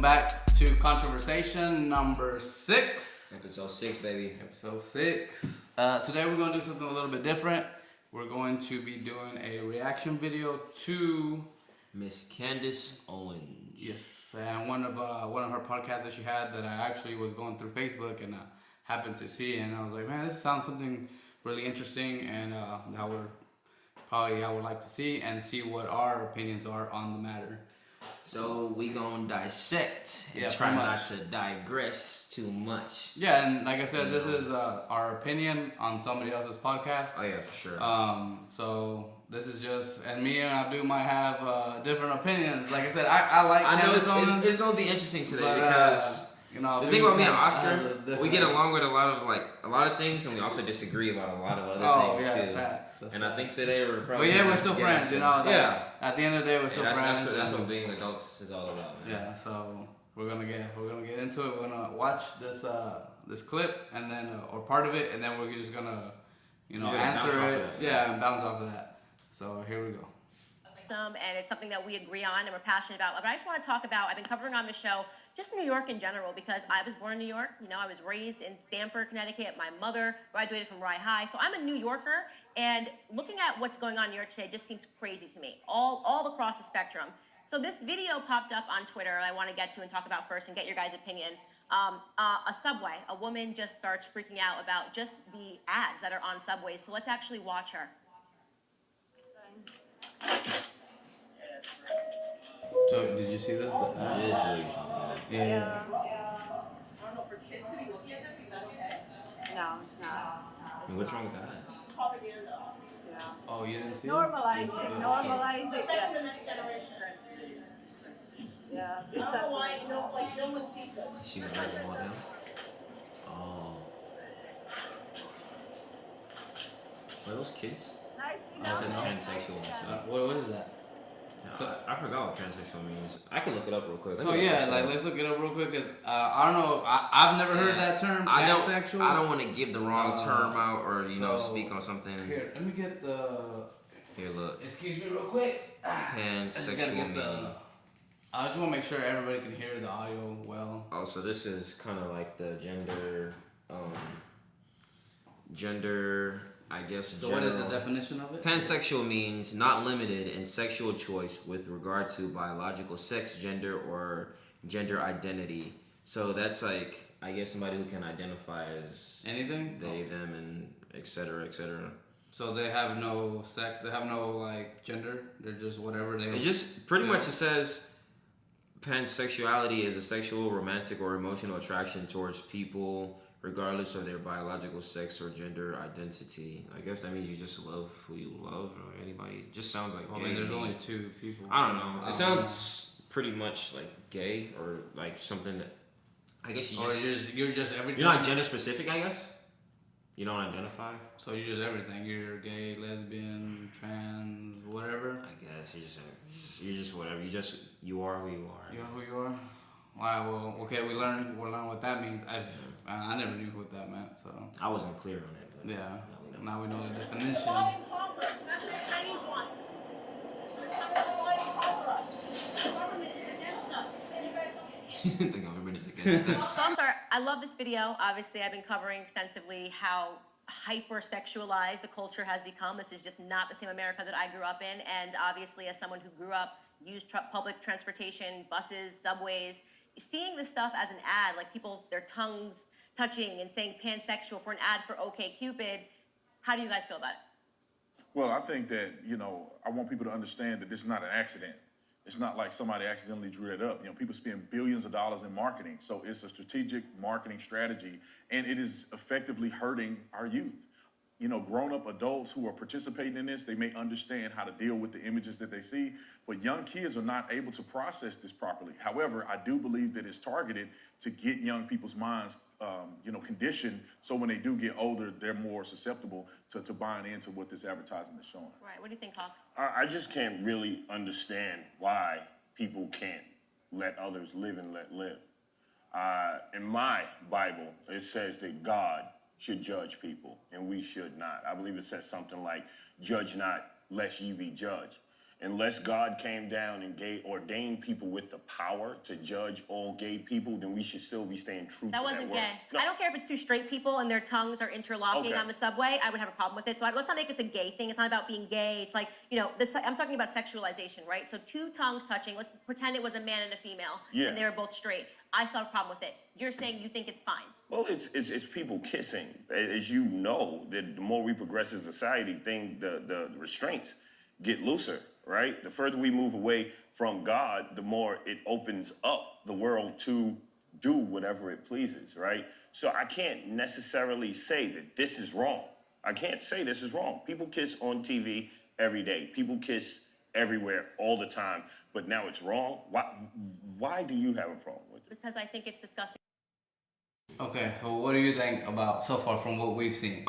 welcome back to Conversation number 6. Episode 6, baby. Episode 6. Today we're going to do something a little bit different. We're going to be doing a reaction video to Miss Candace Owens. Yes, and one of her podcasts that she had that I actually was going through Facebook and happened to see, and I was like, man, this sounds something really interesting, and that I would like to see what our opinions are on the matter. So we gonna dissect and try not to digress too much. Yeah, and like I said, this is our opinion on somebody else's podcast. Oh yeah, for sure. So this is just, and me and Abdul might have different opinions. Like I said, I like. I know it's gonna be interesting today because the thing about me and Oscar, we get along with a lot of things, and we also disagree about a lot of other things too. Facts. And I think today we're probably. But we're still friends, you know. Yeah. At the end of the day, we're still friends. That's what being adults is all about, man. Yeah. So we're gonna get into it. We're gonna watch this clip and then or part of it, and then we're just gonna answer it. Yeah, and bounce off of that. So here we go. And it's something that we agree on and we're passionate about. But I just want to talk about, I've been covering on the show just New York in general because I was born in New York. You know, I was raised in Stamford, Connecticut. My mother graduated from Rye High. So I'm a New Yorker, and looking at what's going on in New York today just seems crazy to me, all across the spectrum. So this video popped up on Twitter I want to get to and talk about first and get your guys' opinion. A Subway, a woman just starts freaking out about just the ads that are on Subways. So let's actually watch her. So did you see this? Yeah. No, it's not. I mean, what's wrong with that? Yeah. Oh, you didn't see it? Normalize it. Normalize it. Yeah. She gonna write them all down? Oh. Are those kids? Oh, it says transsexual and stuff. What is that? So, I forgot what transsexual means. I can look it up real quick. So yeah, let's look it up real quick because I don't know. I've never heard that term. Pansexual. I don't want to give the wrong term out or speak on something. Here, let me get the. Here, look. Excuse me, real quick. Pansexual meaning. I just want to make sure everybody can hear the audio well. Oh, so this is kind of like the gender. I guess. So what is the definition of it? Pansexual means not limited in sexual choice with regard to biological sex, gender, or gender identity. So that's like, I guess, somebody who can identify as anything, they, them, and etc., etc. So they have no sex. They have no gender. They're just whatever they. It just pretty much it says pansexuality is a sexual, romantic, or emotional attraction towards people, regardless of their biological sex or gender identity. I guess that means you just love who you love, or anybody. It just sounds like gay. I mean, there's only 2 people. I don't know. It sounds pretty much like gay, or like something that I guess you're just everything. You're not gender specific, I guess. You don't identify. So you're just everything. You're gay, lesbian, trans, whatever. I guess you're just whatever. You are who you are. You are who you are. Wow. Well, okay. We'll learn what that means. I never knew what that meant. So I wasn't clear on it. But yeah. Now we know the definition. The government is against us. I love this video. Obviously, I've been covering extensively how hypersexualized the culture has become. This is just not the same America that I grew up in. And obviously, as someone who grew up, used public transportation, buses, subways, seeing this stuff as an ad, like people, their tongues touching and saying pansexual for an ad for OkCupid, how do you guys feel about it? Well, I think that, I want people to understand that this is not an accident. It's not like somebody accidentally drew it up. People spend billions of dollars in marketing. So it's a strategic marketing strategy, and it is effectively hurting our youth. Grown-up adults who are participating in this, they may understand how to deal with the images that they see, but young kids are not able to process this properly. However, I do believe that it's targeted to get young people's minds, conditioned, so when they do get older, they're more susceptible to buying into what this advertisement is showing. Right. What do you think, Hawk? I just can't really understand why people can't let others live and let live. In my Bible, it says that God should judge people, and we should not. I believe it says something like, judge not, lest ye be judged. unless God came down and ordained people with the power to judge all gay people, then we should still be staying true That to wasn't that word. gay. No. I don't care if it's two straight people and their tongues are interlocking Okay. on the subway. I would have a problem with it. So let's not make this a gay thing. It's not about being gay. It's like, I'm talking about sexualization, right? So two tongues touching. Let's pretend it was a man and a female, Yeah. and they were both straight. I saw a problem with it. You're saying you think it's fine. Well, it's people kissing. As you know, that the more we progress as a society, the restraints get looser, right? The further we move away from God, the more it opens up the world to do whatever it pleases, right? So I can't necessarily say that this is wrong. I can't say this is wrong. People kiss on TV every day. People kiss everywhere all the time. But now it's wrong. Why do you have a problem with it? Because I think it's disgusting. Okay, so what do you think about so far from what we've seen?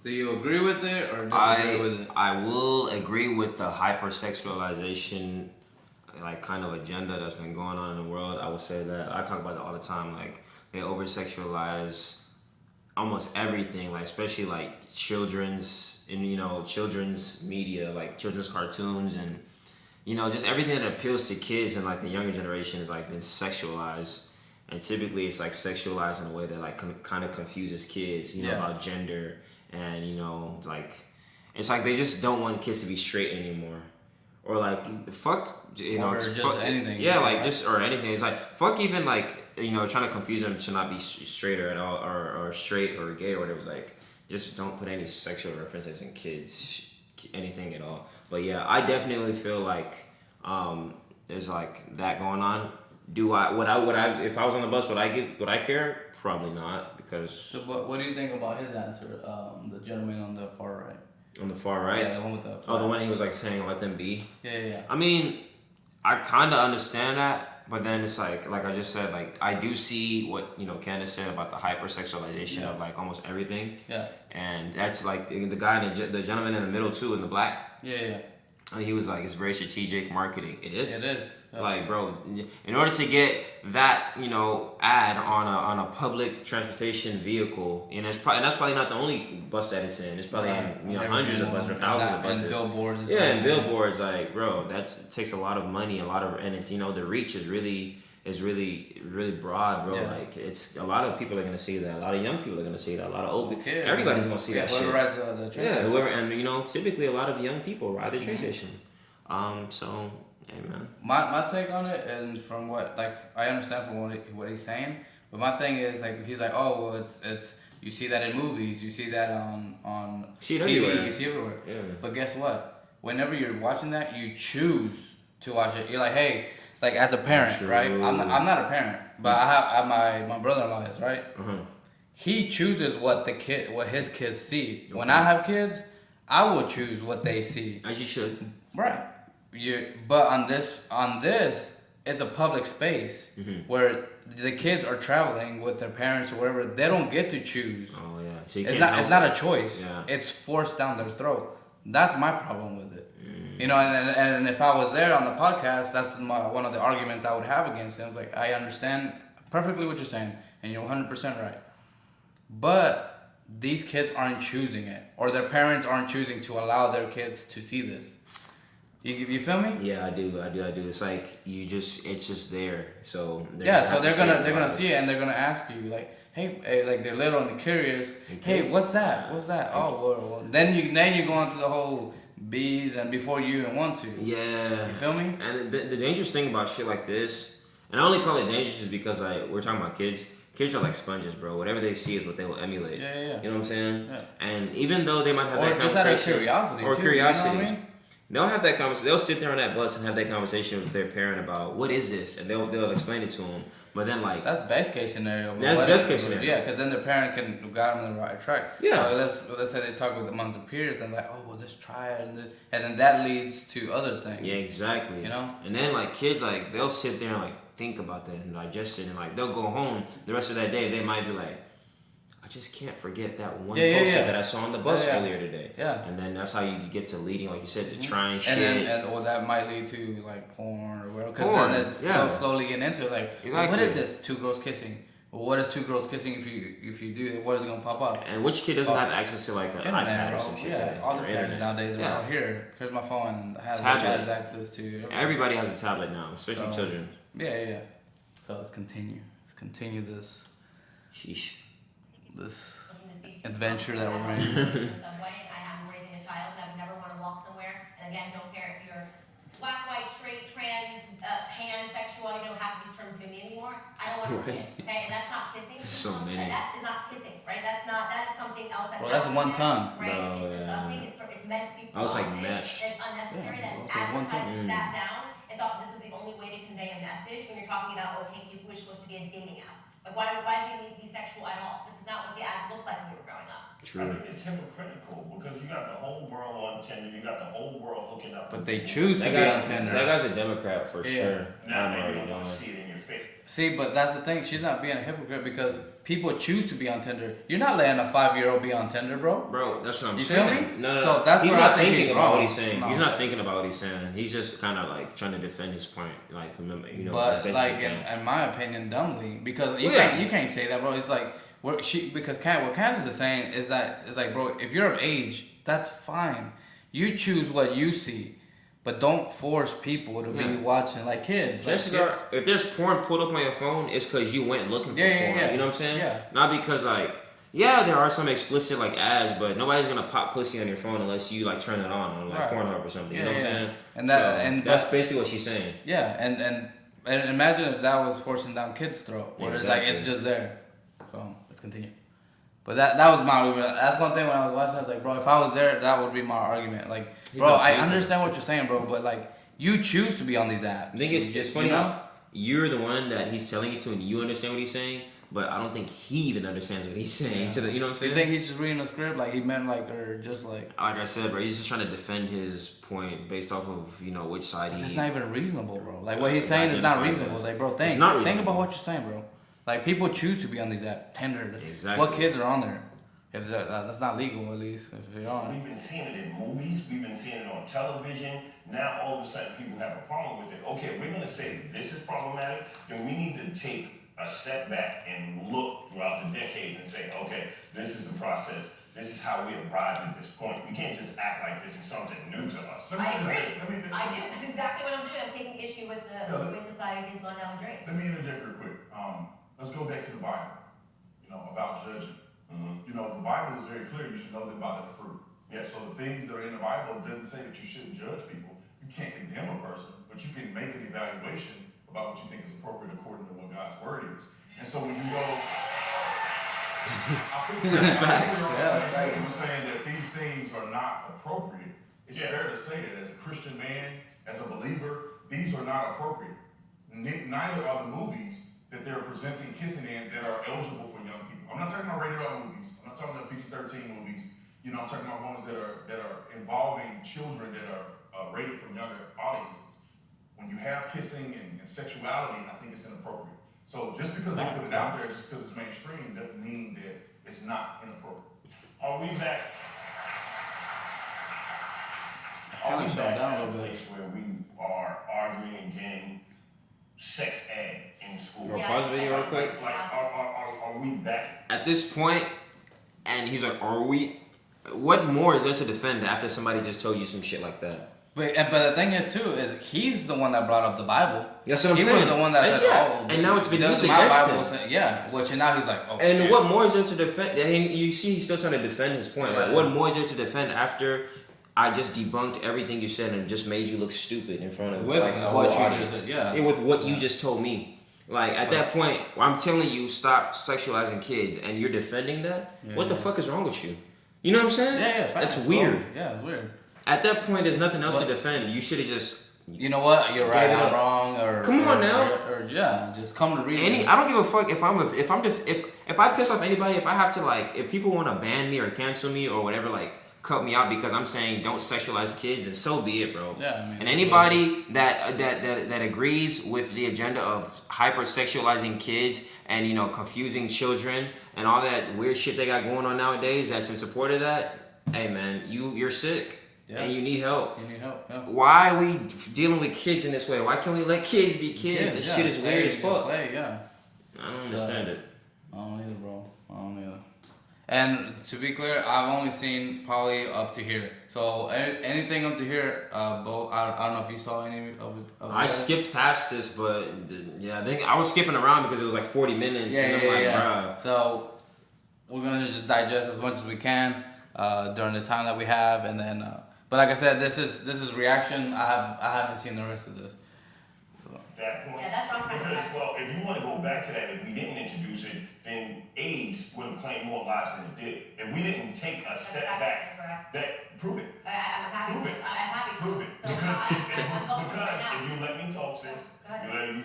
Do you agree with it or disagree with it? I will agree with the hypersexualization, like kind of agenda that's been going on in the world. I would say that I talk about it all the time. Like they over sexualize almost everything, like especially like children's media, like children's cartoons and just everything that appeals to kids and like the younger generation has like been sexualized. And typically it's like sexualized in a way that like kind of confuses kids, about gender and like it's like they just don't want kids to be straight anymore, or like fuck, or it's just fuck, anything. yeah, like just or anything. It's like fuck even like trying to confuse them to not be straight or at all or straight or gay or whatever. It's like just don't put any sexual references in kids, anything at all. But yeah, I definitely feel like there's like that going on. Would I if I was on the bus would I care? Probably not, because So what do you think about his answer? The gentleman on the far right. on the far right. Yeah, the one with the. The one he was like saying let them be. Yeah. I mean, I kind of understand that, but then it's like I just said, like I do see what Candace said about the hypersexualization of like almost everything. Yeah. And that's like the guy, the gentleman in the middle too, in the black. Yeah. And he was like, it's very strategic marketing. It is. It is. Yeah. Like, bro, in order to get that, ad on a public transportation vehicle, and that's probably not the only bus that it's in. It's probably in hundreds of buses or thousands of buses. And billboards. And yeah, stuff. and billboards, like, bro, it takes a lot of money, and it's the reach is really broad, bro. Yeah. Like it's a lot of people are gonna see that. A lot of young people are gonna see that. A lot of old people. Okay. Everybody's gonna see that shit. Whoever rides the train. Yeah, whoever, and typically a lot of young people ride the train station. So, hey man. My take on it, and from what I understand from what he's saying, but my thing is like he's like, oh well, it's you see that in movies, you see that on See it TV, everywhere. you see it everywhere. Yeah. But guess what? Whenever you're watching that, you choose to watch it. You're like, hey, like as a parent, True. right? I'm not a parent, but I have my brother-in-law is, right? Uh-huh. He chooses what his kids see. When I have kids, I will choose what they see. As you should. Right. But on this, it's a public space where the kids are traveling with their parents or whatever. They don't get to choose. Oh yeah. So you It's can't not a choice. Yeah. It's forced down their throat. That's my problem with it. And if I was there on the podcast, that's one of the arguments I would have against it. I was like, I understand perfectly what you're saying, and you're 100% right. But these kids aren't choosing it, or their parents aren't choosing to allow their kids to see this. You feel me? Yeah, I do. It's like it's just there. So they're gonna see it, and they're gonna ask you like, hey, like they're little and they're curious. Hey, what's that? Oh, well, then you go on to the whole bees and before you even want to. Yeah. You feel me? And the dangerous thing about shit like this, and I only call it dangerous is because we're talking about kids. Kids are like sponges, bro. Whatever they see is what they will emulate. Yeah. You know what I'm saying? Yeah. And even though they might have Or that just conversation, out of curiosity. or too, curiosity, you know what I mean? they'll have that conversation. They'll sit there on that bus and have that conversation with their parent about what is this, and they'll explain it to them. But then that's best case scenario. But That's best case scenario. Yeah, because then their parent can guide them on the right track. Yeah. Let's say they talk with amongst their peers, and like, oh well, let's try it, and then that leads to other things. Yeah, exactly. You know. And then like kids, like they'll sit there and like think about that and digest it, and like they'll go home the rest of that day. They might be like, I just can't forget that one poster that I saw on the bus earlier today. Yeah. And then that's how you get to leading, like you said, to trying shit. Or that might lead to like porn or whatever. Porn, Because then it's slowly getting into it. Like, exactly. what is this? Two girls kissing. But what is two girls kissing if you do it? What is it gonna pop up? And which kid doesn't have access to like an Internet, iPad bro. or some shit? Yeah, today? all the Or parents internet. nowadays are Yeah. out here. Here's my phone. Has access to everything. Everybody has a tablet now, especially So, children. Yeah. So let's continue. Let's continue this Sheesh. adventure that we're in. Subway. I'm raising a child, and I would never want to walk somewhere. And again, don't care if you're black, white, straight, trans, pansexual. You don't have these terms to me anymore. I don't want to kiss. Okay, and that's not kissing. So many. That is not kissing, right? That is something else. Bro, that's one tongue. Right? Bro, It's yeah. disgusting. It's meant to be. I was like positive. meshed. It's unnecessary Yeah, bro, that it's like one tongue. advertisers sat down and thought this is the only way to convey a message when you're talking about people who are supposed to be a dating app. Like, why does it need to be sexual at all? This is not what the ads looked like when we were growing up. I True. think it's hypocritical because you got the whole world on Tinder, you got the whole world hooking up. But they choose to That be on guy's, Tinder. that guy's a Democrat for Yeah. sure. Now I'm they already don't want knowing. to see it in your face. See, but that's the thing. She's not being a hypocrite because people choose to be on Tinder. You're not letting a 5-year-old be on Tinder, bro. Bro, that's what I'm You feel saying. me? No. So that's he's where not I think thinking he's about wrong. what he's saying. No. He's not thinking about what he's saying. He's just kind of like trying to defend his point, like remember, you know. as But best like as he can. in my opinion, dumbly, because you Well, yeah. can't say that, bro. It's like what Candace is saying is that it's like, bro, if you're of age, that's fine. You choose what you see, but don't force people to be Yeah. watching like kids. Like, Chances are, if there's porn pulled up on your phone, it's because you went looking for porn. Yeah. You know what I'm saying? Yeah. Not because like, yeah, there are some explicit like ads, but nobody's gonna pop pussy on your phone unless you like turn it on like Right. Pornhub or something. You know what I'm saying? And that So, and that's basically what she's saying. yeah, and imagine if that was forcing down kids' throat, where it's like Exactly. it's just there. So let's continue. But that was my that's one thing when I was watching. I was like, bro, if I was there, that would be my argument. Like, bro, not I thinking. understand what you're saying, bro, but like you choose to be on these apps. I think it's funny you know? how you're the one that he's telling it to and you understand what he's saying, but I don't think he even understands what he's saying. Yeah. To the, you know what I'm So you saying? think he's just reading a script, like he meant like, or just like? Like I said, bro, he's just trying to defend his point based off of which side he. It's not even reasonable, bro. Like what he's saying is not reasonable. It's like, bro, think not think reasonable. about what you're saying, bro. Like people choose to be on these apps. Tinder. Exactly. What kids are on there? If that's not legal, at least if you're on. We've been seeing it in movies, we've been seeing it on television. Now all of a sudden people have a problem with it. Okay, we're gonna say this is problematic, then we need to take a step back and look throughout the decades and say, okay, this is the process. This is how we arrived at this point. We can't just act like this is something new to us. I agree. I do. That's exactly what I'm doing. I'm taking issue with the way society has gone down the drain. Let me interject real quick. Let's go back to the Bible, about judging. The Bible is very clear. You should know them by their fruit. Yes. So the things that are in the Bible doesn't say that you shouldn't judge people. You can't condemn a person, but you can make an evaluation about what you think is appropriate according to what God's word is. And so when you go, That's facts. When you're saying that these things are not appropriate, it's fair to say that as a Christian man, as a believer, these are not appropriate. Neither are the movies that they're presenting kissing in that are eligible for young people. I'm not talking about rated R movies. I'm not talking about PG-13 movies. I'm talking about ones that are involving children that are rated for younger audiences. When you have kissing and sexuality, I think it's inappropriate. So just because they put it out there, just because it's mainstream, doesn't mean that it's not inappropriate. Are we back? Kinda Are we shut back down a at a little bit. place where we are arguing and getting sex ed in school? Bro, pause the video real quick. Like, are we back? At this point, and he's like, "Are we? What more is there to defend after somebody just told you some shit like that?" But the thing is too is he's the one that brought up the Bible. That's what I'm he saying. was the one that And said, yeah, "Oh, and now it's been because used my against Bible." him. Said, yeah, which and now he's like, "Oh And shit." what more is there to defend? And you see, he's still trying to defend his point. Like, Yeah. what more is there to defend after I just debunked everything you said and just made you look stupid in front of With like a what whole you audience? just said, yeah. With what you just told me. Like at that point, I'm telling you, stop sexualizing kids, and you're defending that. Yeah, What the fuck is wrong with you? You know what I'm saying? Yeah, That's facts, weird. bro. Yeah, it's weird. At that point, there's nothing else to But- defend. You should have just. You know what? You're right. Gave it I'm up. wrong. Or Come on now. Or yeah, just come to read. I don't give a fuck if I piss off anybody. If I have to if people want to ban me or cancel me or whatever, cut me out because I'm saying don't sexualize kids, and so be it, bro. Yeah, I mean, and anybody that agrees with the agenda of hypersexualizing kids and confusing children and all that weird shit they got going on nowadays, that's in support of that. Hey man, you're sick. Yeah. And you need help. You need help. Yeah. Why are we dealing with kids in this way? Why can't we let kids be kids? This shit is weird as fuck. Yeah. I don't understand it. I don't either, bro. I don't either. And to be clear, I've only seen probably up to here. So anything up to here, Bo, I don't know if you saw any of I that. skipped past this, but yeah, I think I was skipping around because it was like 40 minutes. Yeah, and I'm like, bruh. So we're gonna just digest as much as we can during the time that we have, and then. But like I said, this is reaction. I haven't seen the rest of this. So. That point. Yeah, that's what I'm trying to Because, get back to. well, if you want to go back to that, if we didn't introduce it, then AIDS would have claimed more lives than it did. If we didn't take a That's step absolutely back, correct. that prove it. I'm happy Prove to. it. I'm happy to. Prove it. So Because I'm going to right because now. if you let me talk, sis, Go ahead.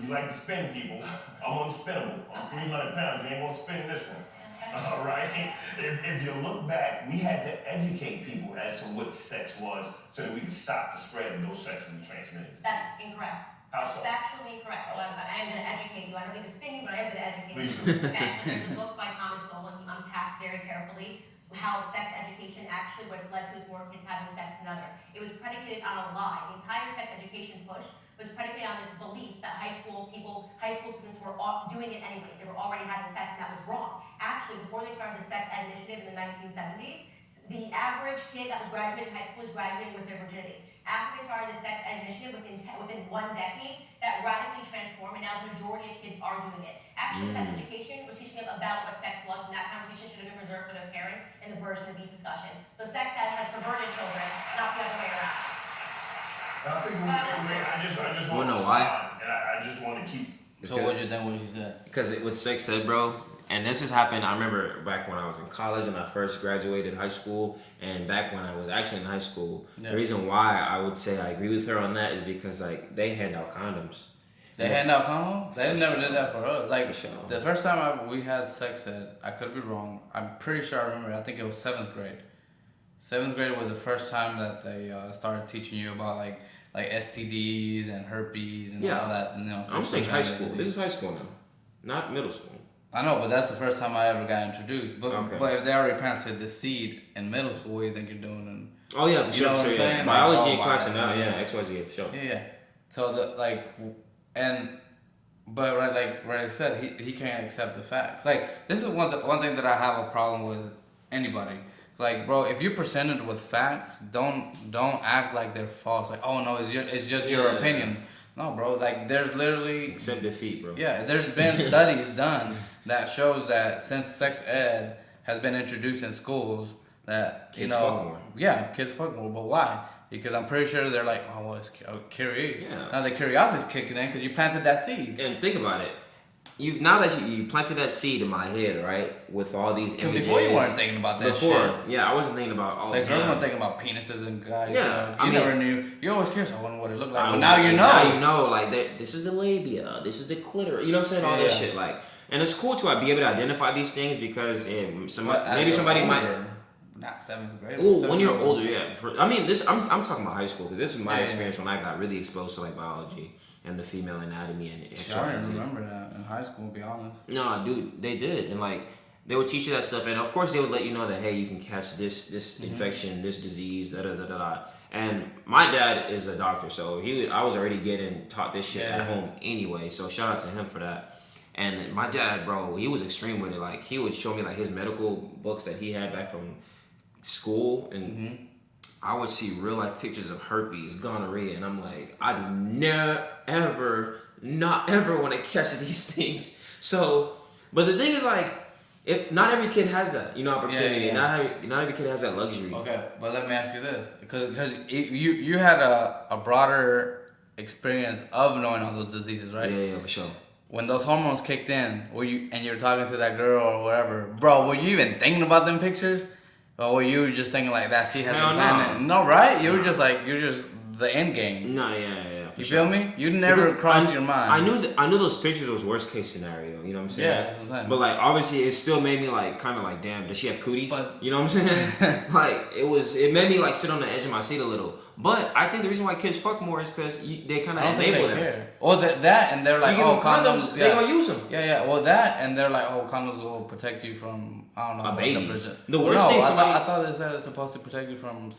you like to spin people. I'm unspinnable. I'm 300 pounds. You ain't gonna spin this one. All right. If you look back, we had to educate people as to what sex was, so that we could stop the spread of those sexually transmitted diseases. That's incorrect. How so? Factually incorrect. I am going to educate you. I don't mean to spin you, but I am going to educate Please you. do. Okay, so there's a book by Thomas Sowell, and he unpacks very carefully how sex education actually, what it's led to is more kids having sex than other. It was predicated on a lie. The entire sex education push was predicated on this belief that high school students were doing it anyways. They were already having sex, and that was wrong. Actually, before they started the sex ed initiative in the 1970s, the average kid that was graduating high school was graduating with their virginity. After they started the sex ed initiative, within 1 decade, that radically transformed, and now the majority of kids are doing it. Actually, sex education was teaching them about what sex was, and that conversation should have been reserved for their parents in the birds and the bees discussion. So sex ed has perverted children, not the other way around. I think I just Wanna want to know why? and I just want to keep. So what'd you think? What you said? Because with sex ed, bro, and this has happened. I remember back when I was in college and I first graduated high school, and back when I was actually in high school. Yeah. The reason why I would say I agree with her on that is because like they hand out condoms. They hand out condoms? They never did that for us. Like, For sure. the first time we had sex ed, I could be wrong. I'm pretty sure I remember. I think it was 7th grade. 7th grade was the first time that they started teaching you about like STDs and herpes and Yeah. all that. You know, I'm saying high school. disease. This is high school now, not middle school. I know, but that's the first time I ever got introduced. But Okay. but if they already planted the seed in middle school, what do you think you're doing? And Oh yeah, for You sure, know what sure, I'm yeah. saying? Biology Like, class oh, and now, wow. yeah, XYZ for sure. yeah. So but right, like I said, he can't accept the facts. Like this is one thing that I have a problem with anybody. It's like, bro, if you're presented with facts, don't act like they're false. Like, oh no, it's just your Yeah. opinion. No, bro. Like there's literally Accept defeat, bro. yeah, there's been studies done that shows that since sex ed has been introduced in schools, that Kids fuck more. yeah, kids fuck more. But why? Because I'm pretty sure they're like, oh, well, it's curious. Yeah. Now the curiosity's kicking in because you planted that seed. And think about it. Now that you planted that seed in my head, right? With all these Because images. before you weren't thinking about that Before, shit. yeah, I wasn't thinking about Like girls damn. weren't thinking about penises and guys. Yeah, You I mean- never knew. You're always curious. I wonder what it looked like. I But know, now you know. Now you know, like this is the labia, this is the clitoris. You know what I'm saying? All this Yeah. shit, like, and it's cool to be able to identify these things because But as maybe you're somebody might. older, not 7th grade. Ooh, 7th when you're grade. older, yeah. I mean, I'm talking about high school because this is my Yeah, experience when I got really exposed to like biology and the female anatomy and Shit, I don't XYZ. even remember that in high school, to be honest. No, dude, they did, and like they would teach you that stuff, and of course they would let you know that hey, you can catch this Mm-hmm. infection, this disease, da da da da da. And my dad is a doctor, so I was already getting taught this shit at Yeah. home anyway. So shout out to him for that. And my dad, bro, he was extreme with it. Like he would show me like his medical books that he had back from school, and Mm-hmm. I would see real life pictures of herpes, gonorrhea, and I'm like, I do not ever want to catch these things. So, but the thing is like, if not every kid has that, opportunity. Yeah. Not every kid has that luxury. Okay, but let me ask you this, because you had a broader experience of knowing all those diseases, right? Yeah, for sure. When those hormones kicked in, and you're talking to that girl or whatever, bro, were you even thinking about them pictures, or were you just thinking like that seed has Hell been no. planted? No, right? You were just like you're just the end game. No, yeah. For You sure. feel me? You never Because crossed your mind. I knew those pictures was worst case scenario. You know what I'm saying? Yeah, that's what I'm saying. But like obviously, it still made me like kind of like, damn, does she have cooties? But- You know what I'm saying? Like it made me like sit on the edge of my seat a little. But I think the reason why kids fuck more is because they kind I of don't think enable they them. care. Or that, and they're like, You give oh, them condoms. they gonna use them. Yeah. Well, that, and they're like, oh, condoms will protect you from, I don't know. A what baby. percent. The Well, worst no, thing I somebody- thought they said it's supposed to protect you from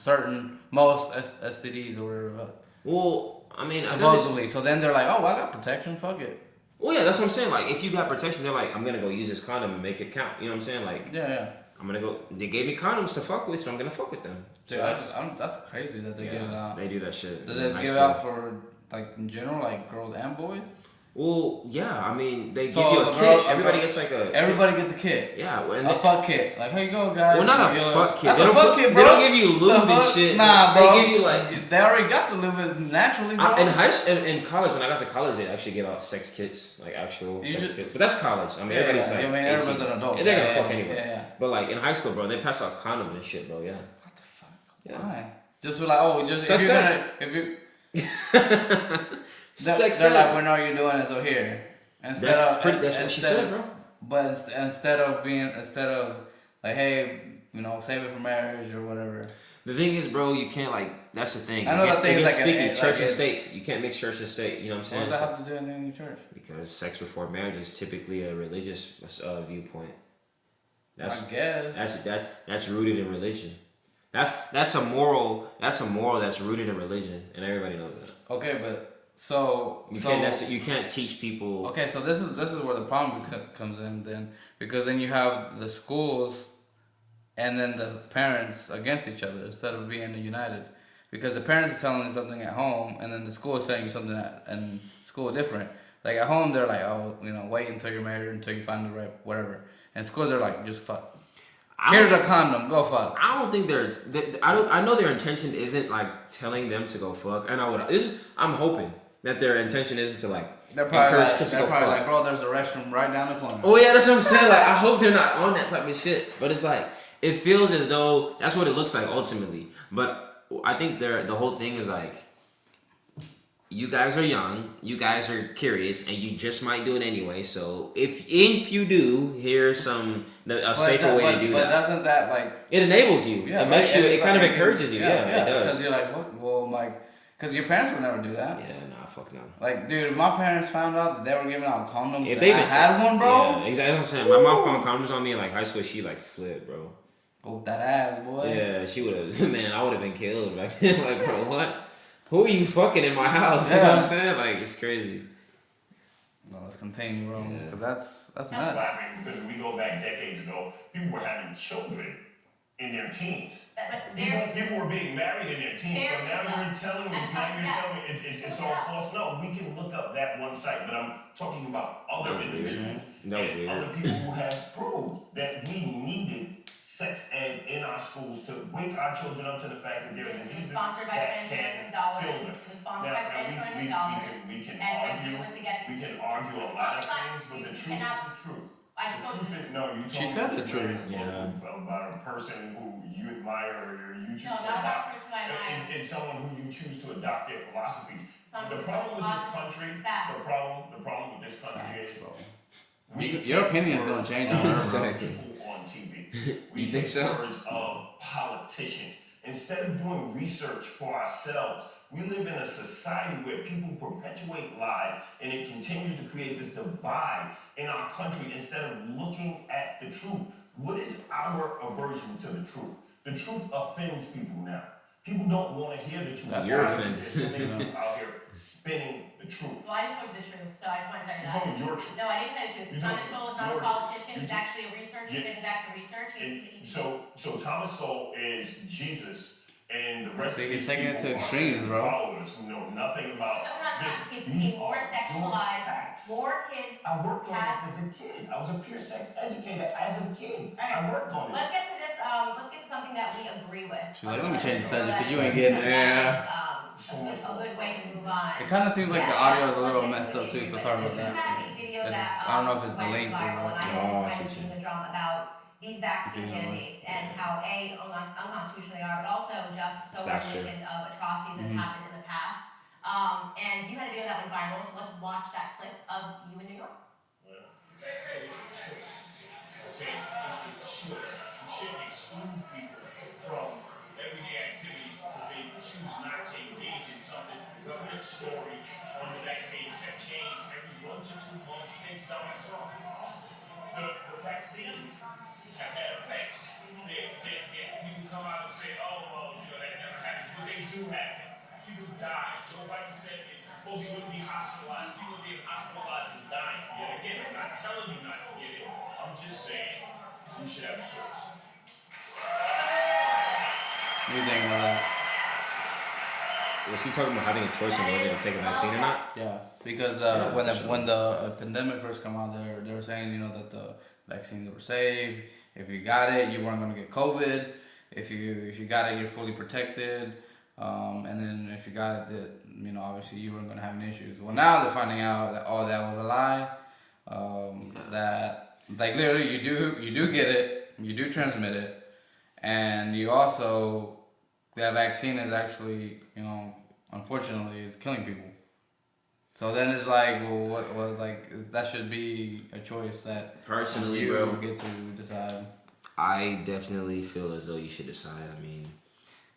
most STDs or whatever. Well, I mean, Supposedly. So then they're like, oh, I got protection. Fuck it. Well, yeah, that's what I'm saying. Like, if you got protection, they're like, I'm gonna go use this condom and make it count. You know what I'm saying? Like, Yeah. I'm gonna go. They gave me condoms to fuck with, so I'm gonna fuck with them. So Dude, that's crazy that they give out. They do that shit. Do they give out for like in general, like girls and boys? Well, yeah. I mean, they give So you if a a kit. girl- Everybody gets like a. Everybody gets a kit. Yeah, and A fuck kit. Like, here you go, guys. well, not a You're- fuck kit. That's They a don't fuck put- kit, bro. They don't give you lube and shit. Nah, bro. They give you like. They already got the lube naturally, bro. In college, when I got to college, they actually give out sex kits, like actual You sex just- kits. But that's college. I mean, everybody's like. I mean, everyone's 18. an adult. And they're gonna Yeah, fuck anyway. Yeah. But like in high school, bro, they pass out condoms and shit, bro. Yeah. What the fuck? Yeah. Why? Just like, oh, just Sex if you're ed. gonna, if you, Sex they're ed. like, when are you doing it? So here, instead That's of pretty. That's what she said, bro. But instead of like, hey, save it for marriage or whatever. The thing is, bro, you can't like. That's the thing. I know It the thing is gets like sticky. like Church and it's- state. You can't mix church and state. You know what I'm What saying? does that have to do with anything in church? Because sex before marriage is typically a religious viewpoint. I guess. That's rooted in religion. That's a moral that's rooted in religion, and everybody knows that. Okay, but so You can't teach people. Okay, so this is where the problem comes in then, because then you have the schools and then the parents against each other instead of being united, because the parents are telling you something at home and then the school is telling you something in school different. Like at home they're like, oh, wait until you're married, until you find the right whatever, and schools are like, just fuck. Here's a condom, go fuck. I don't think I know their intention isn't like telling them to go fuck, and I'm hoping that their intention isn't to like They're probably encourage like, kids to go fuck. bro, there's a restroom right down the corner. Oh yeah, that's what I'm saying. Like I hope they're not on that type of shit. But it's like it feels as though that's what it looks like ultimately. But I think the whole thing is like, you guys are young, you guys are curious, and you just might do it anyway. So if you do, here's a safer way to do but that. doesn't that like It enables you. Yeah, it makes right? you. And It it's kind of like- encourages you. Yeah, it does. Because you're like, what? Well, like, because your parents would never do that. Yeah, nah, fuck no. Like, dude, if my parents found out that they were giving out condoms, If and they I had one, bro. Yeah, exactly what I'm saying. My mom found condoms on me in like high school. She like flipped, bro. Oh, that ass, boy. Yeah, she would have. Man, I would have been killed back then. Like, bro, what? Who are you fucking in my house? You know what I'm saying? Like, it's crazy. No, let's continue, bro. Yeah. Because that's That's nuts. laughing because if we go back decades ago, people were having children in their teens. But People were being married in their teens. So now you're telling me, it's all false. No, we can look up that one site, but I'm talking about other individuals That was and weird. other people who have proved that we needed sex ed in our schools to wake our children up to the fact that there are It was diseases sponsored by that Planned can Parenthood dollars. kill them. It was sponsored by Planned Parenthood dollars. We can And the argue. idea was to get We this can fixed. argue a It's lot not- of things, but the truth is the truth. I just The told truth you. is, no, you told She me said the it's truth. about a person who you admire or you choose No, to not about adopt. a person I admire. It's someone who you choose to adopt their philosophies. Some The people problem with this love country, facts. the problem with this country Facts, is bro. we Your opinion is take gonna change words on her, of bro. people on TV. We You think take so? words of politicians. Instead of doing research for ourselves, we live in a society where people perpetuate lies and it continues to create this divide in our country instead of looking at the truth. What is our aversion to the truth? The truth offends people now. People don't want to hear the truth. That's You're Why? offended. Because there's so many people out here spinning the truth. Well, I just told you the truth, so I just want to tell you You that. told me your truth. No, I didn't tell you the truth. You Thomas told me Sowell is not a your politician. truth. He's actually a researcher. Yeah. Getting back to research. So Thomas Sowell is Jesus, and the rest So of you're these taking it people to are extremes, his bro. followers who know nothing about No, we're not this. He's These being more are your sexualized. facts. More kids. I worked on this as a kid. I was a pure sex educator as a kid. Alright. I worked on it. Let's get to this. Let's get to something that we agree with. She's like, let me change the So subject, that- 'cause you ain't getting it. that Yeah. is, a good way to move on. It kind of seems like the Yeah, audio is a let's little get to messed up the too, so nitty-gritty. sorry about You that. had a video It's- that, I don't know if it's the went link or viral, what. and I Oh, I went see into what you the drum about these vaccine Yeah. mandates and how unconstitutional they are, but also just so That's true. reminiscent of atrocities that Mhm. happened in the past. And you had a video that went viral, so let's watch that clip of you in New York. Vaccine is a choice. Okay? It's a choice. You shouldn't exclude people from everyday activities because they choose not to engage in something. The government story on the vaccines have changed every 1 to 2 months since Donald Trump. The vaccines have had effects. People come out and say, oh, well, that never happens. But they do happen. People die. Joe Biden said in folks wouldn't be hospitalized. People are being hospitalized and dying. Yet again, I'm not telling you not to get it. I'm just saying you should have a choice. What do you think about that? Was he talking about having a choice on whether to take a vaccine or not? Yeah, because for sure. when the pandemic first came out, they were saying, you know, that the vaccines were safe. If you got it, you weren't gonna get COVID. If you got it, you're fully protected. And then if you got it, that, you know, obviously you weren't gonna have any issues. Well, now they're finding out that all that was a lie. That like literally you do get it, you do transmit it, and you also that vaccine is actually, you know, unfortunately is killing people. So then it's like, well, what like that should be a choice that Personally, you bro, get to decide. I definitely feel as though you should decide. I mean,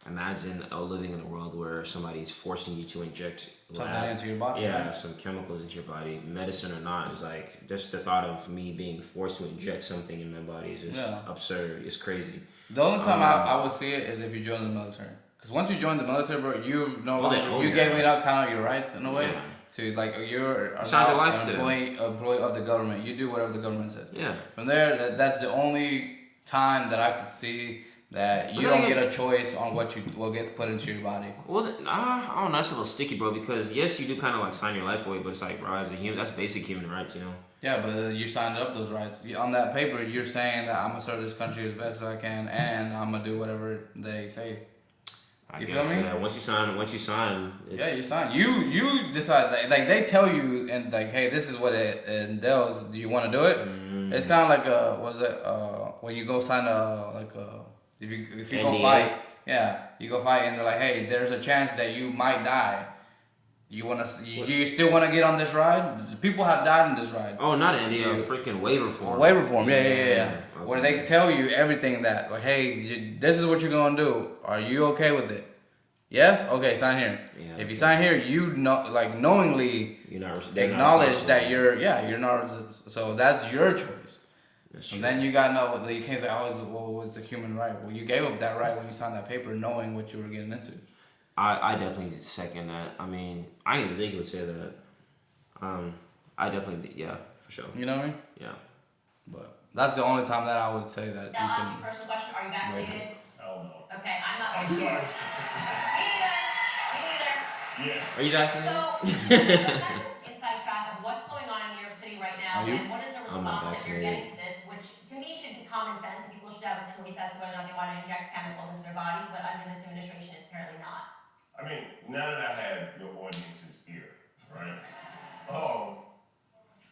imagine living in a world where somebody's forcing you to inject Something into your body. yeah, right? some chemicals into your body, medicine or not. Is like just the thought of me being forced to inject something in my body is just absurd. It's crazy. The only time I would see it is if you join the military. Because once you join the military, bro, you no Well, they longer own you your gave ass. up kind of your rights in a way. Yeah. To like you're Signs of now life an to them. employee of the government. You do whatever the government says. Yeah. From there, that's the only time that I could see that you But don't then get a choice on what gets put into your body. Well, I don't know. That's a little sticky, bro. Because yes, you do kind of like sign your life away, but it's like, bro, as a human, that's basic human rights, you know. Yeah, but you signed up those rights. On that paper, you're saying that I'm gonna serve this country as best as I can, and I'm gonna do whatever they say. I You guess, feel me? Once you sign. It's, Yeah, you sign. You decide. Like they tell you, and like, hey, this is what it entails. Do you want to do it? Mm-hmm. It's kind of like when you go sign if you go NDA. fight, yeah, you go fight, and they're like, hey, there's a chance that you might die. You still want to get on this ride? People have died in this ride. Oh, not an NDA, a freaking waiver form. A waiver form, yeah. Okay. Where they tell you everything that, like, hey, this is what you're gonna do. Are you okay with it? Yes. Okay, sign here. Yeah, If you okay. sign here, you know, like knowingly You're not acknowledge responsible. that you're not. So that's your choice. That's And true. then you got no. You can't say, well, it's a human right. Well, you gave up that right when you signed that paper, knowing what you were getting into. I definitely second that. I mean, I didn't think he would say that. I definitely, yeah, for sure. You know what I mean? Yeah. But that's the only time that I would say that Now, you I'll ask can. you a personal question. Are you vaccinated? Hell no. Okay, I'm not. I'm sorry. Me neither. Me neither. Yeah. Are you vaccinated? So, let's have this inside track of what's going on in New York City right now, Are you? and what is the I'm not response that you're vaccinated. getting to this, which to me should be common sense, and people should have a choice as to whether or not they want to inject chemicals into their body, but under this administration, it's apparently not. I mean, now that I have your audience's ear, right?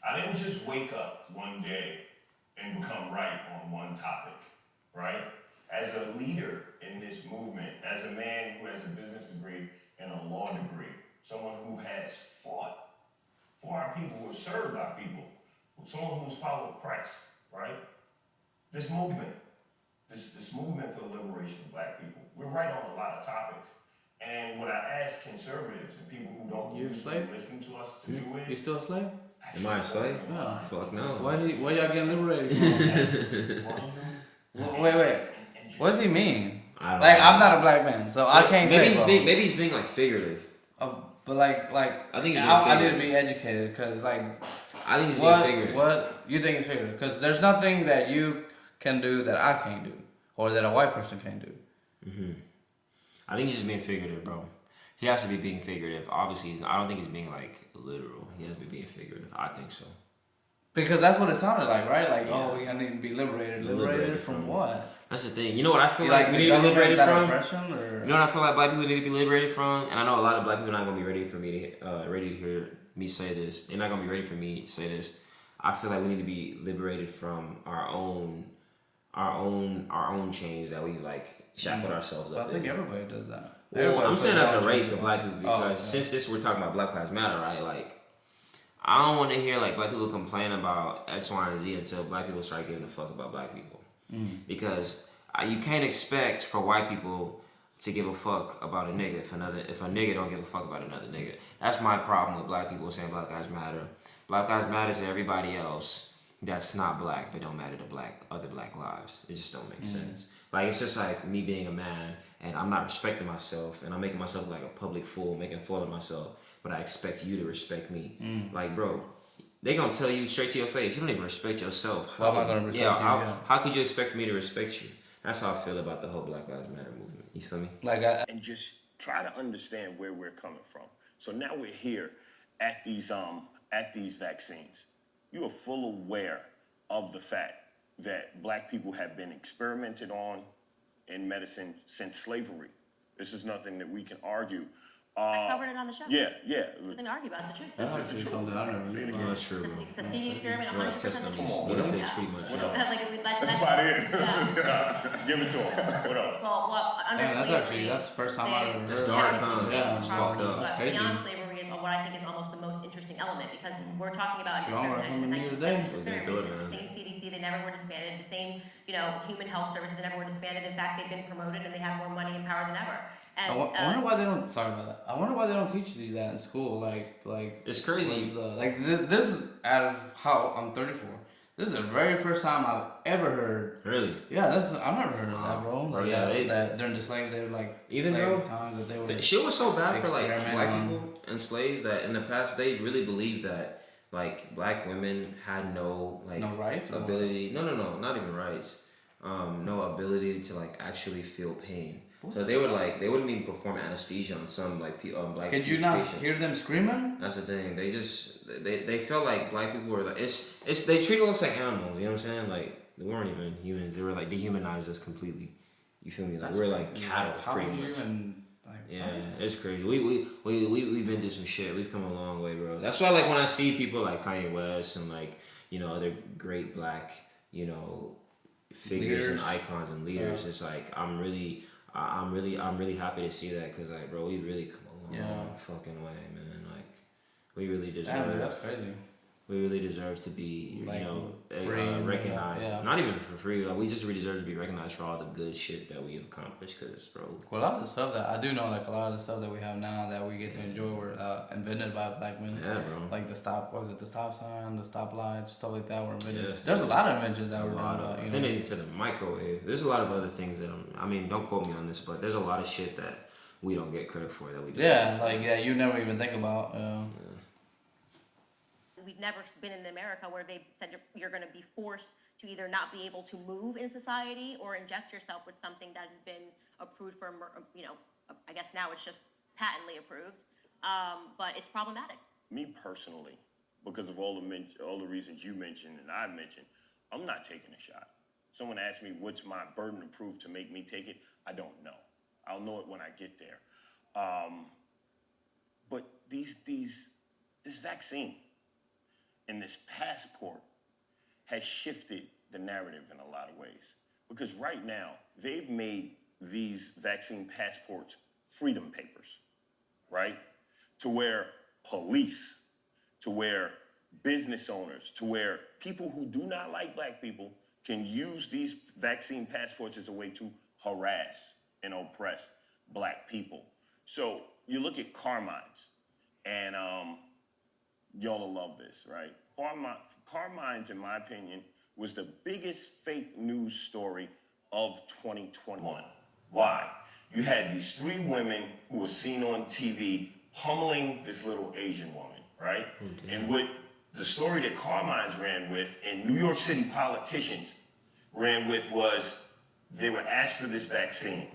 I didn't just wake up one day and become right on one topic, right? As a leader in this movement, as a man who has a business degree and a law degree, someone who has fought for our people, who has served our people, someone who's followed Christ, right? This movement for the liberation of black people, we're right on a lot of topics. And what I ask conservatives and people who don't You a slave? listen to us to do You is, still a slave? Am I a slave? No. Fuck no. Why y'all getting liberated from? Wait. What does he mean? I don't Like, know. I'm not a black man, so I can't say. Bro. Maybe he's being like figurative. But like, I think he's being I need to figurative. be educated, cause like, I think he's being what figurative. you think is figurative? Cause there's nothing that you can do that I can't do, or that a white person can do. I think he's just being figurative, bro. He has to be being figurative. Obviously, I don't think he's being like literal. He has to be being figurative. I think so. Because that's what it sounded like, right? Like, Yeah. oh, we need to be liberated. Liberated Liberated from from- what? That's the thing. You know what I feel You like like we the need to be government, liberated that from? oppression, or You know what I feel like black people need to be liberated from? And I know a lot of black people are not gonna be ready for me to ready to hear me say this. They're not gonna be ready for me to say this. I feel like we need to be liberated from our own chains that we like shackled ourselves But up I think in. everybody does that. Well, Everybody I'm puts saying their as own a race chains of on. black people because yeah. since this we're talking about Black Lives Matter, right? Like, I don't want to hear like black people complain about X, Y, and Z until black people start giving a fuck about black people. Because you can't expect for white people to give a fuck about a nigga if a nigga don't give a fuck about another nigga. That's my problem with black people saying Black Lives Matter. Black Lives Matter to everybody else that's not black but don't matter to other black lives. It just don't make sense. Like, it's just like me being a man and I'm not respecting myself and I'm making myself like a public fool, making a fool of myself. but I expect you to respect me. Like, bro, they gonna tell you straight to your face, you don't even respect yourself. How am I gonna respect you? How could you expect for me to respect you? That's how I feel about the whole Black Lives Matter movement. You feel me? Like and just try to understand where we're coming from. So now we're here at these vaccines. You are full aware of the fact that black people have been experimented on in medicine since slavery. This is nothing that we can argue. I covered it on the show. Yeah. Nothing to argue about. It's the truth. that's actually something I never knew. No, that's true, bro. It's a CD experiment, We're 100% testing the on truth. these guinea pigs pretty much. That's about it. Give it to him. What else? Well, under slavery, That's the first time I ever heard. That's dark, huh? Yeah, It's fucked up. That's But crazy. beyond slavery is what I think is almost the most interesting element, because we're talking about Sure, I'm in the gonna need today. 1970s, We're gonna do it, the man. same CDC, they never were disbanded, the same, human health services, they never were disbanded. In fact, they've been promoted and they have more money and power than ever. And I wonder why they don't. Sorry about that. I wonder why they don't teach you that in school. Like It's crazy. This is out of how I'm 34. This is the very first time I've ever heard. Really? Yeah, I've never heard of that, bro. Bro, Like, yeah, that during the slave, they were like Even slave though times that they were. The shit was so bad for like experiment black on- people and slaves that in the past they really believed that like black women had no like No rights or ability. No, not even rights. No ability to like actually feel pain. So they wouldn't even perform anesthesia on some like black. Could you not patients. hear them screaming? That's the thing. They felt like black people were like they treated us like animals. You know what I'm saying? Like they weren't even humans. They were like dehumanized us completely. You feel me? Like we're like cattle, How pretty would you much. even like? Yeah, what? it's crazy. We've been through some shit. We've come a long way, bro. That's why like when I see people like Kanye West and like other great black figures and Leaders. icons and leaders, Yeah. it's like I'm really happy to see that because like bro, we really come a long fucking way, man. Like we really deserve. Damn, dude, that's crazy. We really deserve to be, Like, free and recognized. yeah. Not even for free. Like we just really deserve to be recognized for all the good shit that we've accomplished. Cause, bro, Well, a lot of the stuff that I do know, like a lot of the stuff that we have now that we get to enjoy, were invented by black men. yeah, bro. Like the stop sign, the stoplights, stuff like that were invented. Yes, There's a lot of inventions that were A lot done. of, then they to the microwave. There's a lot of other things that don't quote me on this, but there's a lot of shit that we don't get credit for that we do. You never even think about. we've never been in America where they said you're going to be forced to either not be able to move in society or inject yourself with something that has been approved for, I guess now it's just patently approved, but it's problematic. Me personally, because of all the reasons you mentioned and I mentioned, I'm not taking a shot. Someone asked me what's my burden of proof to make me take it. I don't know. I'll know it when I get there. But this vaccine and this passport has shifted the narrative in a lot of ways. Because right now, they've made these vaccine passports freedom papers, right? To where police, to where business owners, to where people who do not like black people can use these vaccine passports as a way to harass and oppress black people. So you look at Carmine's, and y'all will love this, right? Carmine's, in my opinion, was the biggest fake news story of 2021. Why? You had these three women who were seen on TV pummeling this little Asian woman, right? And what the story that Carmine's ran with and New York City politicians ran with was they were asked for this vaccine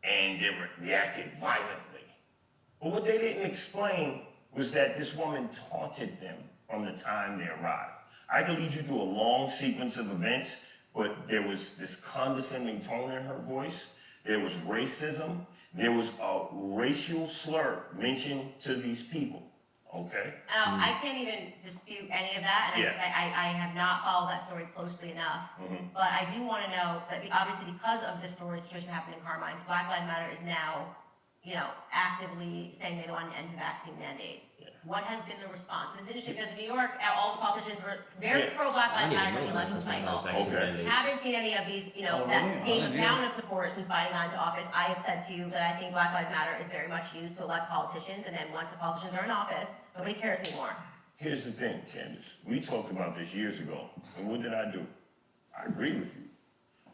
and they reacted violently. But what they didn't explain was that this woman taunted them from the time they arrived. I could lead you through a long sequence of events, but there was this condescending tone in her voice. There was racism. There was a racial slur mentioned to these people, okay? I can't even dispute any of that, and I have not followed that story closely enough. But I do want to know that obviously because of the situation happening in Carmine's, Black Lives Matter is now, actively saying they want to end vaccine mandates. What has been the response? This industry, because New York, all the politicians were very pro Black Lives Matter during the election cycle. Haven't seen any of these, that same amount of support since Biden got into office. I have said to you that I think Black Lives Matter is very much used to elect politicians, and then once the politicians are in office, nobody cares anymore. Here's the thing, Candace. We talked about this years ago, and what did I do? I agree with you.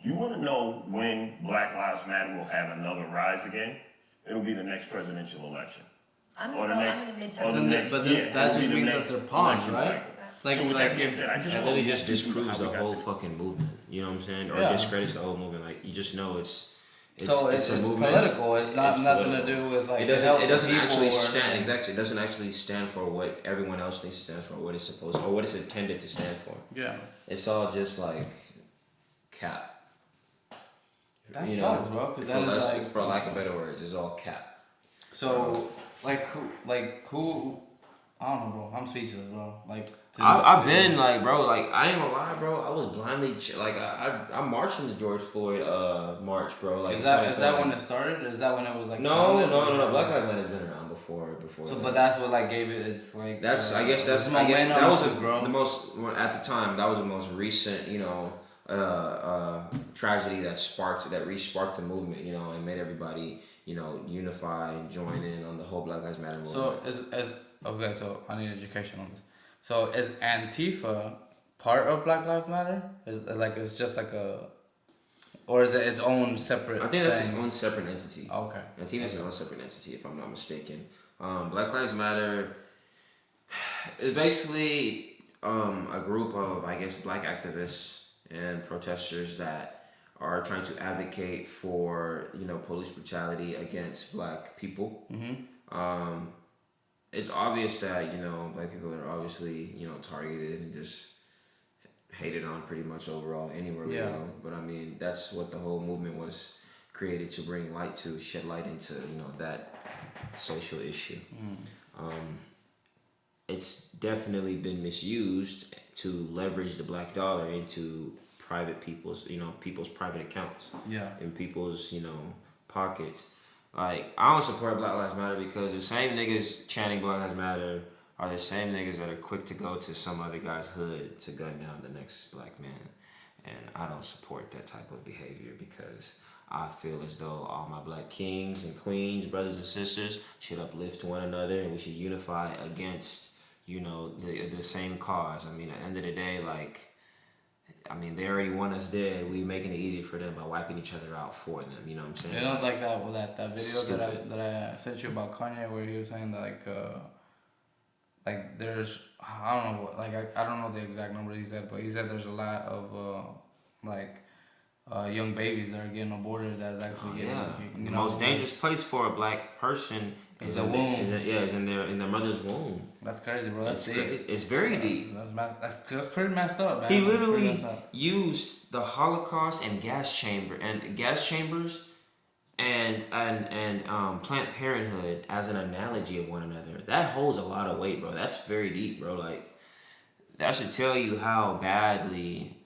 You want to know when Black Lives Matter will have another rise again? It'll be the next presidential election. I'm or gonna the go, next, I'm gonna or the Then next, but then yeah, that it'll be just the means next that they're pawns, election right? cycle. It's like So with like that being if said, I just It want really more just people disproves how the we got whole this. fucking movement. You know what I'm saying? Or Yeah. discredits the whole movement. Like you just know it's so it's a movement. political. It's not It's nothing political. to do with like It to doesn't. help It doesn't the people actually or stand anything. exactly. It doesn't actually stand for what everyone else thinks it stands for, what it's supposed, or what it's intended to stand for. Yeah, It's all just like cap. that You sucks, know, bro. Because for that is less, like for lack of better words, it's all cap. so like who I don't know, bro. I'm speechless, bro. Like I've been like, bro, like I ain't gonna lie, bro. I was blindly like I marched in the George Floyd march, bro. Like is that when 2020. it started? Is that when it was like No, founded, or- Black Lives Matter has been around before. So, that. but that's what like gave it. It's like That's I guess that momentum was to grow. the most at the time that was the most recent tragedy that re-sparked the movement, and made everybody unify and join in on the whole Black Lives Matter movement. So as okay, so I need education on this. So is Antifa part of Black Lives Matter? Is like it's just like a, or is it its own separate? I think that's thing? its own separate entity. Okay. Antifa is its own separate entity, if I'm not mistaken. Black Lives Matter is basically a group of, I guess, black activists and protesters that are trying to advocate for police brutality against black people. Mm-hmm. It's obvious that black people are obviously targeted and just hated on pretty much overall anywhere we Yeah. go. But I mean, that's what the whole movement was created to bring light to, shed light into that social issue. It's definitely been misused to leverage the black dollar into people's private accounts Yeah. in people's pockets. Like, I don't support Black Lives Matter because the same niggas chanting Black Lives Matter are the same niggas that are quick to go to some other guy's hood to gun down the next black man. And I don't support that type of behavior because I feel as though all my black kings and queens, brothers and sisters, should uplift one another and we should unify against, the same cause. I mean, at the end of the day, like, they already want us dead. We making it easy for them by wiping each other out for them. You know what I'm saying? You know, like that video Stupid. that I sent you about Kanye, where he was saying that like there's I don't know I don't know the exact number he said, but he said there's a lot of young babies that are getting aborted that is actually getting the most dangerous place for a black person is the womb. Is in their mother's womb. That's crazy, bro. That's deep. It's very deep. That's pretty messed up, man. He That's pretty literally messed up. used the Holocaust and gas chambers and Planned Parenthood as an analogy of one another. That holds a lot of weight, bro. That's very deep, bro. Like, that should tell you how badly,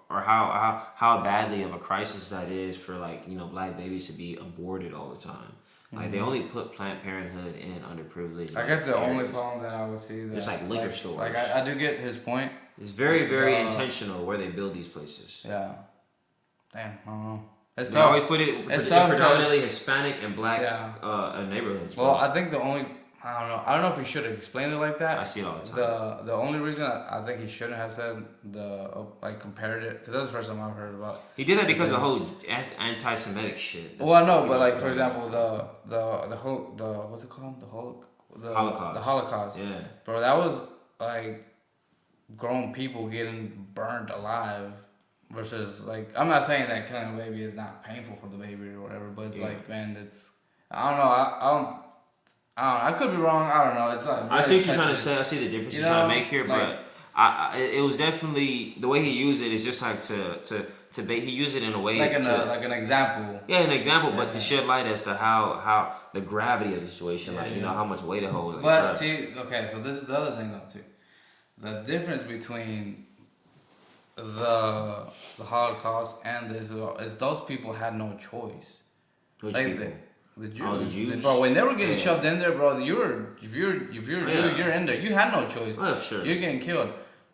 or how badly of a crisis that is for, like, black babies to be aborted all the time. Like, they only put Planned Parenthood in underprivileged. I guess the areas. only problem that I would see that It's like liquor stores. Like I do get his point. It's very, very intentional where they build these places. Yeah. Damn, I don't know. It's They tough. always put it It's in tough predominantly 'cause- Hispanic and black Yeah. neighborhoods. Well, bro. I think I don't know if he should have explained it like that. I see it all the time. The only reason I think he shouldn't have said compared it, because that's the first time I've heard about. He did that because of the whole anti-Semitic shit. Well, I know, but like for example, the whole what's it called, the Holocaust. The Holocaust. Yeah. Bro, that was like grown people getting burned alive versus like, I'm not saying that killing a baby is not painful for the baby or whatever, but it's like, man, it's, I don't know, I don't know, I could be wrong, I don't know, it's like, I see what you're trying to say. I see the difference you're trying to make here, like, but it was definitely the way he used it is just like he used it in a way like an example. Yeah, an example, but to shed light as to how the gravity of the situation, how much weight it holds. But see, okay, so this is the other thing though too. The difference between the Holocaust and this is those people had no choice. Which Like, people? The Jews. Oh, the Jews? Bro, when they were getting Yeah. shoved in there, bro, if you're Jew, you're in there. You had no choice. Oh, sure. You're getting killed.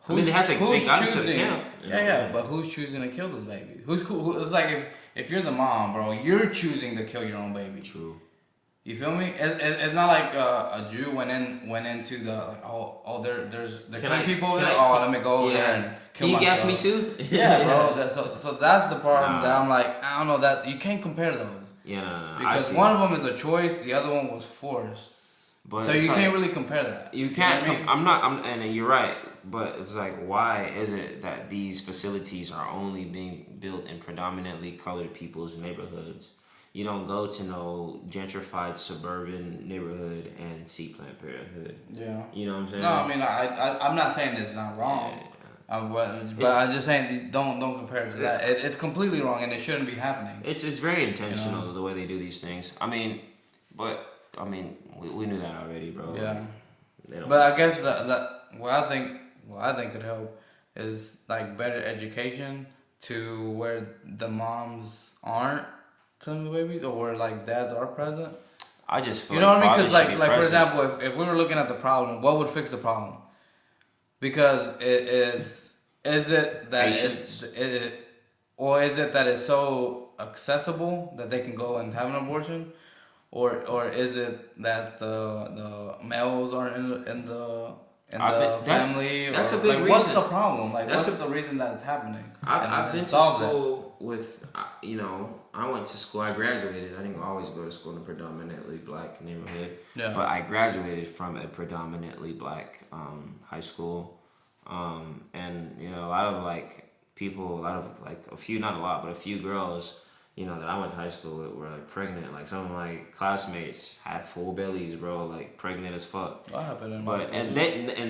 I mean, they got to the camp. Yeah, but who's choosing to kill those babies? Who it's like if you're the mom, bro, you're choosing to kill your own baby. True. You feel me? It's not like a Jew went into the like, they're killing people over there. Let me go over there and kill Can you gas myself. me too? Yeah, bro. So that's the problem that I'm like, I don't know, that you can't compare those. Yeah, no. Because one of them is a choice, the other one was forced. But So it's you like, can't really compare that. You know can't. what I mean? I'm not. And you're right. But it's like, why is it that these facilities are only being built in predominantly colored people's neighborhoods? You don't go to no gentrified suburban neighborhood and see Planned Parenthood. Yeah. You know what I'm saying? No, I mean, I'm not saying it's not wrong. But I'm just saying, don't compare it to that. It's completely wrong, and it shouldn't be happening. It's very intentional the way they do these things. I mean, we knew that already, bro. Yeah. They don't But I guess what I think could help is like better education to where the moms aren't killing the babies, or where like dads are present. I just feel You know what I mean? Because fathers should like be for present. example, if we were looking at the problem, what would fix the problem? Because is it that Patience. or is it that it's so accessible that they can go and have an abortion, or is it that the males are in the family? That's or, a big like, what's reason. the problem? Like, That's what's the reason that it's happening? I've been to solve that. school with, I went to school, I graduated. I didn't always go to school in a predominantly black neighborhood, Yeah. but I graduated from a predominantly black high school. And, a lot of people, a few, not a lot, but a few girls, that I went to high school with were like pregnant. Like some of my classmates had full bellies, bro, like pregnant as fuck. What happened in my But school, and too.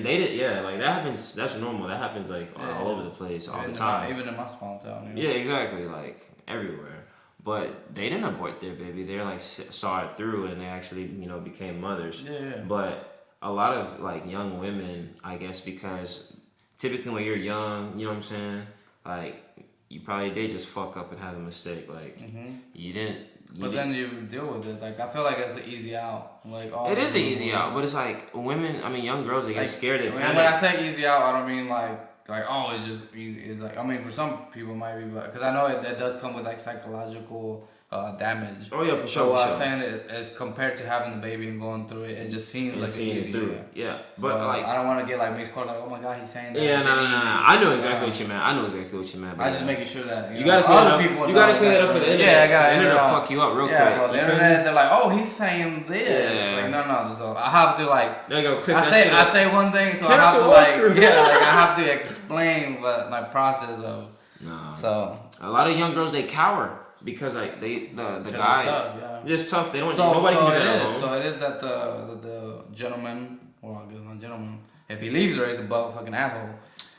they did, yeah, like that happens. That's normal. That happens like all over the place all the time. Even in my small town. Yeah, exactly, like everywhere. But they didn't abort their baby. They like saw it through, and they actually became mothers. Yeah. But a lot of like young women, I guess, because typically when you're young, you know what I'm saying, like you probably did just fuck up and have a mistake. Like you didn't. But then you deal with it. Like I feel like it's an easy out. Like It is an easy out, but it's like women. I mean, young girls, they get scared. They when panic. I say easy out, I don't mean like oh, it's just easy. It's like, I mean, for some people it might be, because I know it does come with like psychological damage. Oh yeah, for sure. So what for I'm sure. saying is compared to having the baby and going through it, it just seems like Seeing easy. it through. Yeah, but So, like I don't want to get like mixed calls like, oh my god, he's saying that. yeah, It's no. easy. I know exactly what you meant. I know exactly what you meant. I just making sure that You gotta clear it up. You gotta clear it up for the internet. Yeah, I got the internet it. fuck you up real Yeah, quick. bro. The You feel internet, me? they're like, oh, he's saying this. Yeah. Like, no. So I have to like. They go click I that say shit up. I say one thing, so I Cancel have to one like screw. I have to explain what my process of. Nah. So A lot of young girls, they cower because like the guy. it's tough, yeah. It's tough. They don't. So nobody can do it that is. alone. So it is that the gentleman, or I guess not gentleman, if he leaves her, he's a fucking asshole.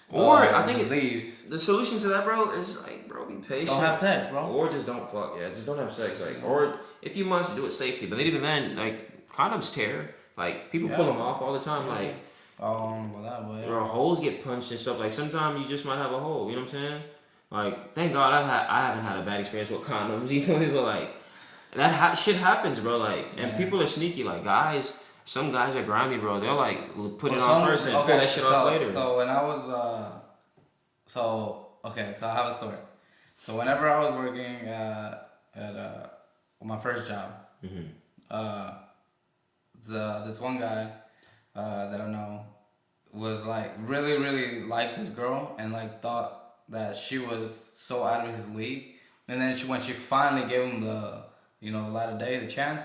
Or I think just leaves. the solution to that, bro, is like, bro, be patient. Don't have sex, bro. Or just don't fuck. Yeah, just don't have sex. Like, or if you must, do it safely. But even then, like, condoms tear. Like, people pull Yeah. them off all the time. Like, Oh, I don't know about that, but bro, holes get punched and stuff. Like, sometimes you just might have a hole. You know what I'm saying? Like, thank God I haven't had a bad experience with condoms. You feel me? But like, that shit happens, bro. Like, and people are sneaky. Like, some guys are grimy, bro. They'll like put it on first and pull that shit off later. So when I was so I have a story. So whenever I was working at my first job, this one guy that I know was like really liked this girl and like thought that she was so out of his league. And then when she finally gave him the light of day, the chance,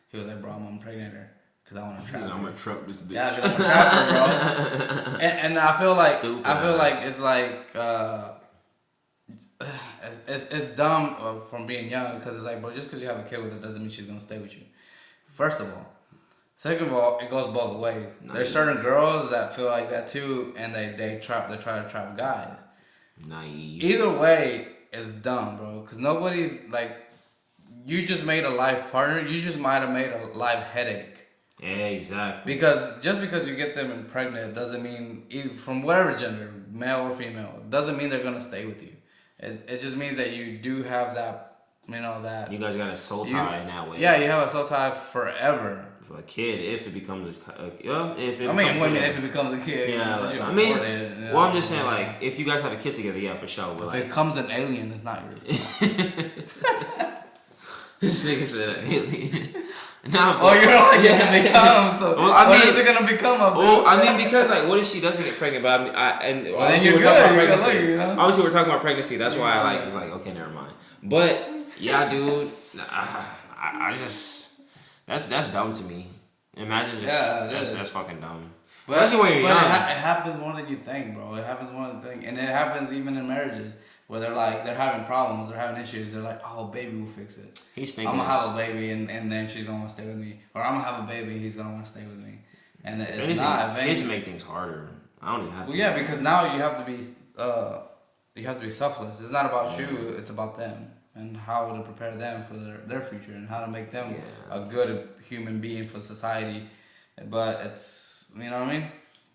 he was like, bro, I'm gonna impregnate her because I want to trap her. I'm gonna trap this bitch. Yeah, 'cause I'm a trapper, bro. And I feel like Stupid it's like it's dumb from being young, because it's like, bro, just because you have a kid with her doesn't mean she's gonna stay with you. First of all. Second of all, it goes both ways. There's certain girls that feel like that too, and they try to trap guys. Naive. Either way is dumb, bro. Because nobody's like, you just made a life partner. You just might have made a life headache. Yeah, exactly. Because just because you get them pregnant doesn't mean, from whatever gender, male or female, doesn't mean they're gonna stay with you. It just means that you do have that, that You guys got a soul tie in that way. Yeah, you have a soul tie forever. For a kid, if it becomes if it I mean, becomes women, kid. if it becomes a kid. Yeah, you like, know, I mean, abort it, well, I'm just saying, like, if you guys have a kid together, yeah, for sure. But if like, it comes an alien, it's not yours. this nigga said alien. Nah, Oh, you're like, yeah. it becomes. So Well, I what mean- is it gonna become of? Well, I mean, because like, what if she doesn't get pregnant? But I mean, then obviously you're we're talking about good, you're pregnancy. good, you know? Obviously, we're talking about pregnancy. That's why I like. It's like, okay, never mind. But yeah, dude, I just that's dumb to me. Imagine just that's fucking dumb. But, especially when you're young. It happens more than you think, bro. It happens more than you think, and it happens even in marriages where they're having problems, they're having issues. They're like, oh, baby will fix it. He's thinking I'm gonna have a baby, and then she's gonna want to stay with me, or I'm gonna have a baby, he's gonna want to stay with me, and it's anything, not. Kids make things harder. I don't even have to. Well, yeah, because now you have to be selfless. It's not about you; it's about them and how to prepare them for their future and how to make them a good human being for society. But it's, you know what I mean.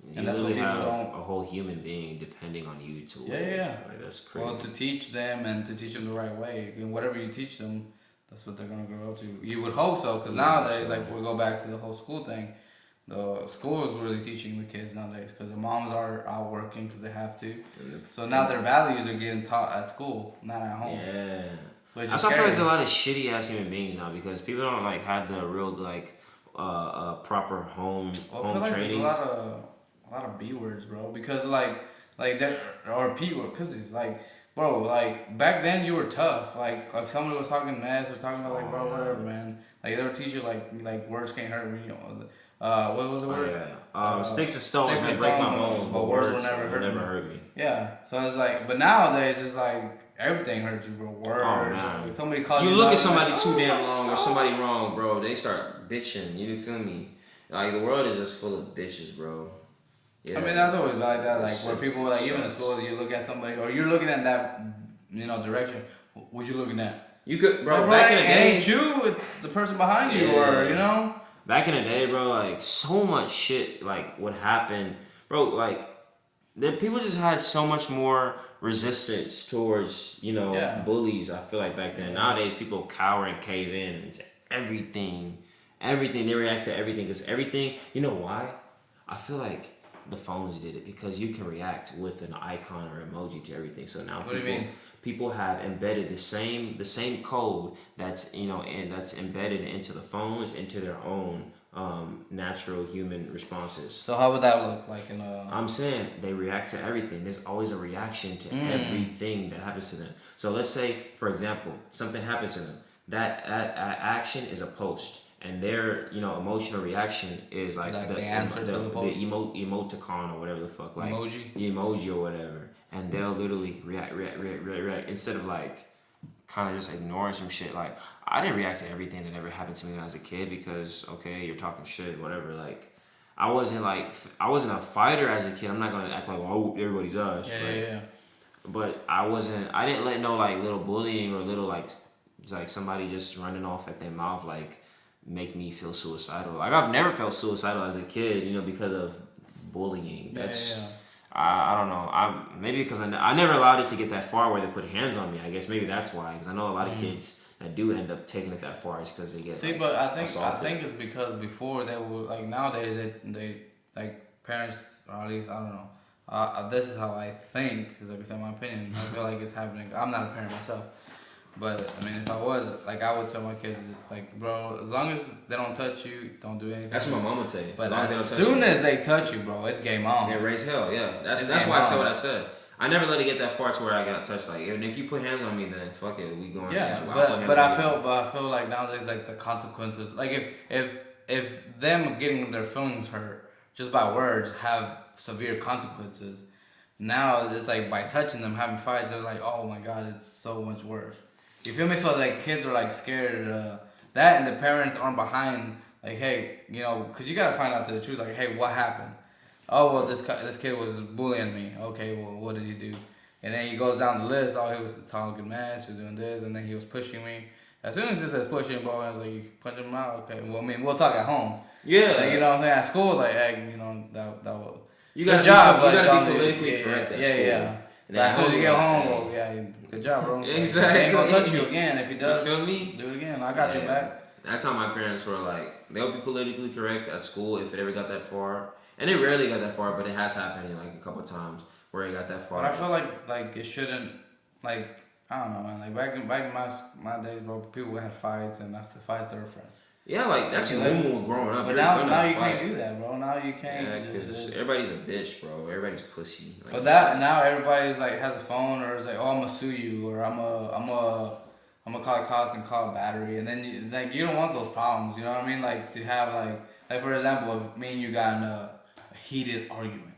You And that's what really people have don't. a whole human being depending on you to live. Yeah. Like, that's crazy. Well, to teach them and to teach them the right way. And whatever you teach them, that's what they're gonna grow up to. You would hope so, because nowadays, like we go back to the whole school thing. The school is really teaching the kids nowadays, because the moms are out working because they have to. So now their values are getting taught at school, not at home. Yeah. Which I is feel like scary. there's a lot of shitty ass human beings now because people don't like have the real like proper home Well, I feel like training. there's a lot of B words, bro. Because like there or P word, pussies. Like, bro, like back then you were tough. Like if somebody was talking mess or talking about like, bro, whatever, man. Like they would teach you like words can't hurt me. You know, what was the word? Sticks and stones may break my bones, but words will never hurt me. Yeah. So it's like, but nowadays it's like everything hurts you, bro. Words. Like somebody calls you. You look at names, somebody like, too damn long or somebody wrong, bro. They start bitching. You feel me? Like the world is just full of bitches, bro. Yeah. I mean, that's always like that. Like where people like even in school, you look at somebody or you're looking at that, direction. What you looking at? You could, bro. Like, back in the day, ain't you? It's the person behind you, or Back in the day, bro, like so much shit like would happen, bro. Like people just had so much more resistance towards bullies. I feel like back then. Nowadays, people cower and cave in to everything. Everything they react to everything because everything. You know why? I feel like the phones did it because you can react with an icon or emoji to everything. So now what do you mean? People have embedded the same code that's and that's embedded into the phones into their own natural human responses. So how would that look like in a? I'm saying they react to everything. There's always a reaction to everything that happens to them. So let's say, for example, something happens to them. That action is a post. And their, emotional reaction is like the answer to the post? the emoticon or whatever the fuck, like Emoji? the emoji or whatever, and they'll literally react instead of like kind of just ignoring some shit. Like I didn't react to everything that ever happened to me when I was a kid because okay, you're talking shit, whatever. Like I wasn't a fighter as a kid. I'm not gonna act like everybody's ass. Yeah. But I didn't let no like little bullying or little like somebody just running off at their mouth like make me feel suicidal. Like I've never felt suicidal as a kid, because of bullying. That's I don't know. Maybe because I never allowed it to get that far where they put hands on me. I guess maybe that's why. Because I know a lot of kids that do end up taking it that far is because they get. See, but I think it's because before they would like nowadays they like parents, or at least I don't know. This is how I think. Because like I said, my opinion. I feel like it's happening. I'm not a parent myself. But I mean, if I was, like, I would tell my kids, like, bro, as long as they don't touch you, don't do anything. That's what my mom would say. But as soon as they touch you, bro, it's game on. They raise hell, yeah. That's why I said what I said. I never let it get that far to where I got touched. Like, and if you put hands on me, then fuck it, we going. Yeah, but I feel like nowadays, like the consequences, like if them getting their feelings hurt just by words have severe consequences. Now it's like by touching them, having fights, they're like, oh my god, it's so much worse. You feel me? So like kids are like scared that, and the parents aren't behind. Like, hey, because you gotta find out the truth. Like, hey, what happened? Oh well, this kid was bullying me. Okay, well, what did he do? And then he goes down the list. Oh, he was talking mess. He was doing this, and then he was pushing me. As soon as it says pushing, bro, I was like, you punch him out. Okay, well, I mean, we'll talk at home. Yeah. Like, you know what I'm saying? At school, like, hey, that was. You gotta be politically correct at school. Yeah. As soon as you get home, well, good job, bro. Exactly. He ain't gonna touch you again. If he does, you feel me? Do it again. I got you back. That's how my parents were like. They'll be politically correct at school if it ever got that far. And it rarely got that far, but it has happened like a couple of times where it got that far. But I feel like it shouldn't, like, I don't know, man. Like back in my days, bro, people had fights, and after fights they were friends. Yeah, like that's normal growing up. But now you can't do that, bro. Now you can't. Yeah, because everybody's a bitch, bro. Everybody's pussy. Like, but now everybody's like has a phone, or is like, oh, I'm gonna sue you, or I'm gonna call the cops and call a battery, and then you don't want those problems. You know what I mean? Like to have like like for example, if me and you got in a heated argument,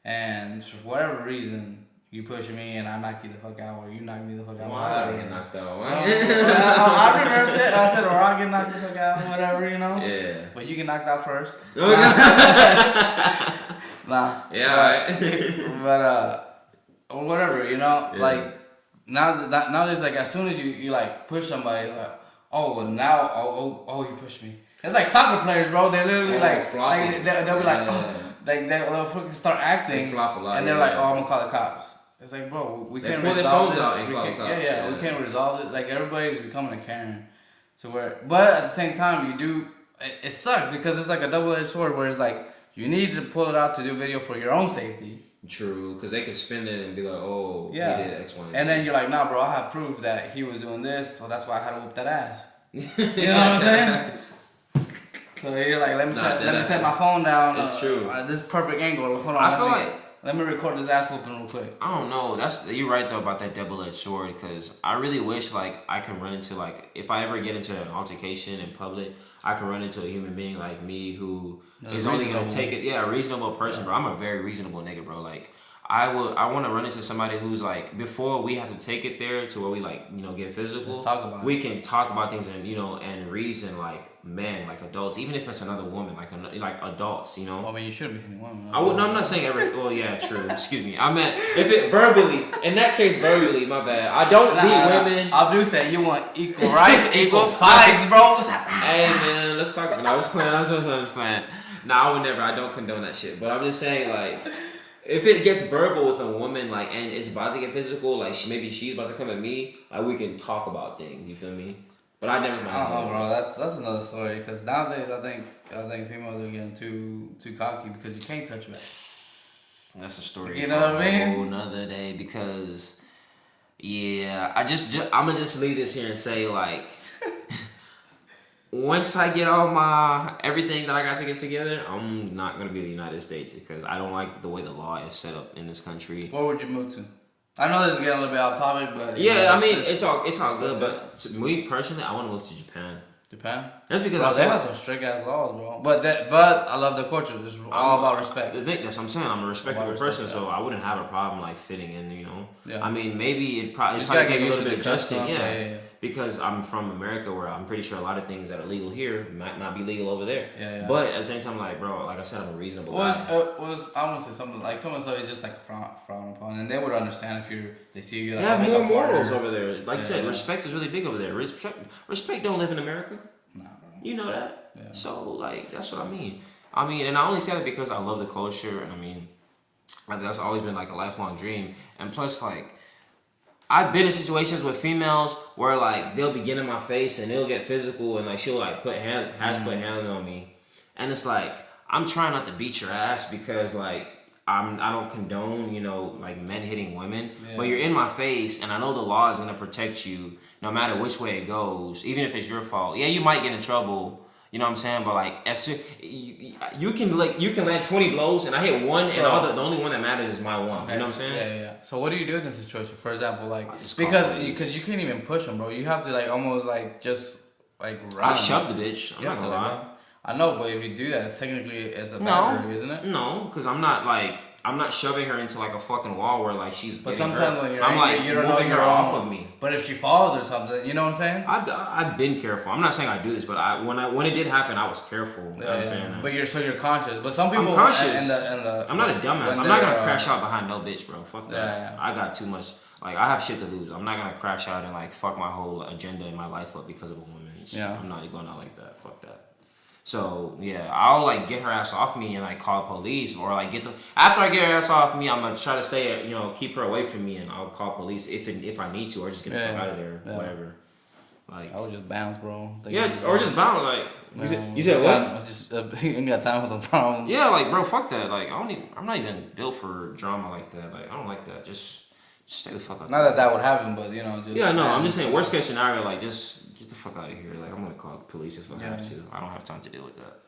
and for whatever reason you push me and I knock you the fuck out, or you knock me the fuck out. Why I gotta get knocked out? I reversed it. I said, or I get knocked the fuck out, whatever, you know. Yeah. But you get knocked out first. Okay. Nah. Yeah. Or whatever, you know. Yeah. Like nowadays, like as soon as you like push somebody, like you pushed me. It's like soccer players, bro. They're literally flopping. they'll be like, they'll fucking start acting, They flop a lot, and they're yeah. like, I'm gonna call the cops. It's like, bro, we They can't pull their resolve phones this. out and call the cops, We yeah. can't resolve it. Like everybody's becoming a Karen, but at the same time, it sucks because it's like a double-edged sword where it's like you need to pull it out to do video for your own safety. True, because they could spin it and be like, oh, Yeah. we did X, Y, And then you're like, nah, bro, I have proof that he was doing this, so that's why I had to whoop that ass. You know what I'm saying? So you're like, let me set my phone down. It's true. At this perfect angle. Hold on. Let me record this ass whooping real quick. I don't know. You're right though about that double-edged sword, because I really wish like I can run into like if I ever get into an altercation in public, I can run into a human being like me who is only gonna take it. Yeah, a reasonable person, bro. I'm a very reasonable nigga, bro. Like I want to run into somebody who's like before we have to take it there to where we like get physical. Let's talk about we can talk about things and reason like men, like adults, even if it's another woman, like adults, Well, I mean, you shouldn't be hitting women. I'm not saying every. Well, yeah, true. Excuse me. I meant if it verbally. In that case, verbally. My bad. I don't beat women. Abdul said you want equal rights, equal fights, bro. What's that? Hey man, let's talk. No, I was playing. No, I would never. I don't condone that shit. But I'm just saying, like, if it gets verbal with a woman, like, and it's about to get physical, like, maybe she's about to come at me, like, we can talk about things. You feel me? But I never mind. I don't know, bro. That's another story. Because nowadays, I think females are getting too cocky because you can't touch back. That's a story You for know what I a mean? whole nother day because, yeah, I'm gonna just leave this here and say like, once I get all everything that I got to get together, I'm not gonna be in the United States because I don't like the way the law is set up in this country. Where would you move to? I know this is getting a little bit off topic, but Yeah, I mean it's all good, but to me personally, I want to move to Japan. Japan. That's because Bro, they have some strict ass laws, bro. But I love the culture. It's all about respect. That's what I'm saying. I'm a respectable person, so I wouldn't have a problem like fitting in. Yeah. I mean, maybe it probably Just gotta take get a used little to bit the adjusting. custom. Yeah. Yeah. Because I'm from America, where I'm pretty sure a lot of things that are legal here might not be legal over there. Yeah. But at the same time, like, bro, like I said, I'm a reasonable guy. I want to say something like someone said it's just like a frown upon, and they would understand if they see you. They Like, have oh, more he's a foreigner. morals over there. Like I said, Yeah. respect is really big over there. Respect don't live in America. Nah, bro. You know that. Yeah. So like that's what I mean. And I only say that because I love the culture, and I mean, that's always been like a lifelong dream. And plus, like, I've been in situations with females where like they'll be getting in my face and they'll get physical, and like she'll like put hands on me, and it's like I'm trying not to beat your ass because like I don't condone like men hitting women, but you're in my face, and I know the law is gonna protect you no matter which way it goes, even if it's your fault. Yeah, you might get in trouble. You know what I'm saying? But like, as soon, you can land 20 blows, and I hit one, and the only one that matters is my one. Okay, you know what I'm saying? Yeah. So what do you do in this situation? For example, like just call because police. you can't even push them, bro. You have to like almost like just like run. I shoved the bitch. I'm You have not to, gonna lie. like, I know, but if you do that, it's technically a battery, isn't it? No, because I'm not shoving her into like a fucking wall where like she's. But getting sometimes hurt. when you're I'm angry, like you don't know moving you're her off wrong. of me. But if she falls or something, you know what I'm saying? I've been careful. I'm not saying I do this, but when it did happen, I was careful. You know what I'm saying? But you're conscious. But some people, I'm conscious. And the, I'm not a dumbass. when I'm not gonna they're, crash out behind no bitch, bro. Fuck that. Yeah. I got too much. Like I have shit to lose. I'm not gonna crash out and like fuck my whole agenda in my life up because of a woman. I'm not going out like that. Fuck that. So yeah, I'll like get her ass off me and like call police, or like after I get her ass off me, I'm gonna try to stay, keep her away from me, and I'll call police if I need to, or just get the fuck out of there, whatever. Like I would just bounce, bro. or just bounce. Like you said what? Just you ain't got time for the problem. Yeah, like bro, fuck that. Like I'm not even built for drama like that. Like I don't like that. Just stay the fuck out. Not that would happen, but just yeah, no, I'm just saying worst case scenario, like just get the fuck out of here. Like I'm gonna call the police if I have to. I don't have time to deal with that.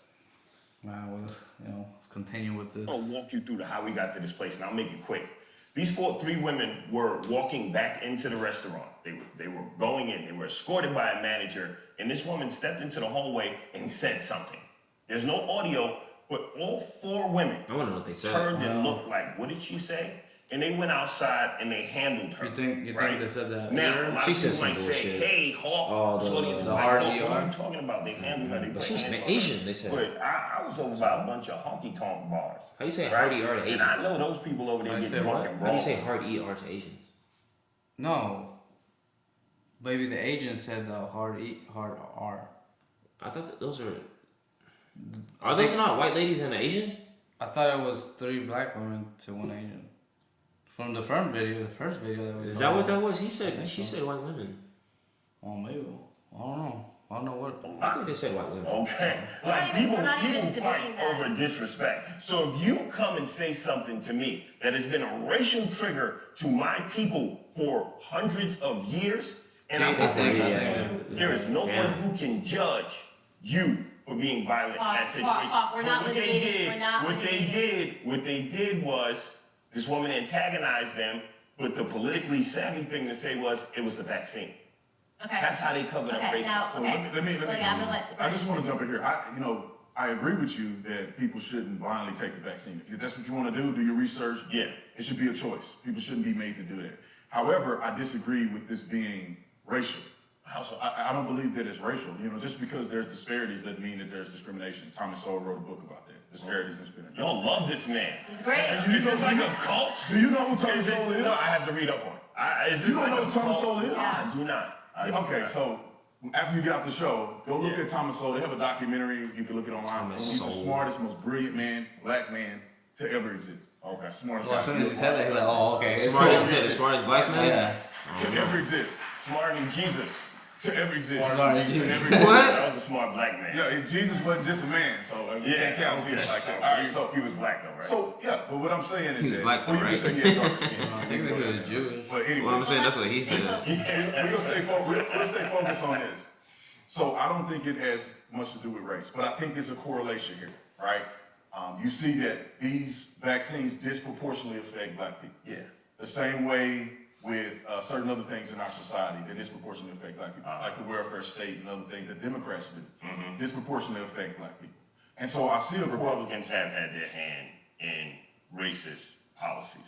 Nah, well, let's continue with this. I'll walk you through how we got to this place, and I'll make it quick. These three women were walking back into the restaurant. They were going in. They were escorted by a manager, and this woman stepped into the hallway and said something. There's no audio, but all 4 women I want to know what they said. turned and looked like, what did she say? And they went outside and they handled her. You think they said that? Now, a lot She of said people some might say, bullshit. hey, Hawk, Oh, this audience is the like, hard Hawk, what are ER? you talking about? They handled her, they But put she was hands on her. Asian, they said. But I was over by a bunch of honky-tonk bars. How you say right? hard ER to And I Asians? know those people over there How you get say drunk what? and How do you brawl. say hard ER to Asians? No. Baby, the agent said the hard R. I thought that those are those not white ladies and an Asian? I thought it was 3 black women to 1 Asian. From the first video that we saw. Is that what that was? He I said think she so. said white women. Oh, maybe. I don't know. I don't know what. I think they said white women. Okay, like We're not even people fight debating that. over disrespect. So if you come and say something to me that has been a racial trigger to my people for hundreds of years, and I'm I think there is no Damn. one who can judge you for being violent in that situation. We're not But litigating. We're not what they did was this woman antagonized them, but the politically savvy thing to say was it was the vaccine. Okay. That's how they covered up Okay, racism. now, Well, okay. let me. Well, yeah, I'm gonna let. I just want to jump in here. I agree with you that people shouldn't blindly take the vaccine. If that's what you want to do your research. Yeah. It should be a choice. People shouldn't be made to do that. However, I disagree with this being racial. How so? I don't believe that it's racial. Just because there's disparities doesn't mean that there's discrimination. Thomas Sowell wrote a book about that. Disparities and discrimination. Y'all love this man. It's great. Is this like a cult? Do you know who Thomas Is it- Sowell is? No, I have to read up on it. Is this You don't like know a who Thomas cult? Sowell is? I do not. I do Okay, not. so after you get out the show, go look Yeah. at Thomas Sowell. They have a documentary. You can look it online. Thomas He's the Sowell. smartest, most brilliant man, black man to ever exist. Okay. Smartest Well, as guy soon as he said that, he's like, oh, okay. It's Smart, cool. he said the smartest black man? Yeah. to ever exist. Smarter than Jesus. To ever exist. Sorry, To Jesus. ever exist. What? That was a smart black man. Yeah, and Jesus wasn't just a man, so you Yeah, can't count okay. Jesus like that. All right, so He was black though, right? but what I'm saying is He's that black though, well, you right? can say he had dark skin. I think he was Jewish. But anyway, Well, I'm saying that's what he said. we're gonna stay focused on this. So I don't think it has much to do with race, but I think there's a correlation here, right? You see that these vaccines disproportionately affect black people. Yeah. The same way with certain other things in our society that disproportionately affect black people, like the welfare state and other things that Democrats do, disproportionately affect black people. And so I see a Republicans have had their hand in racist policies.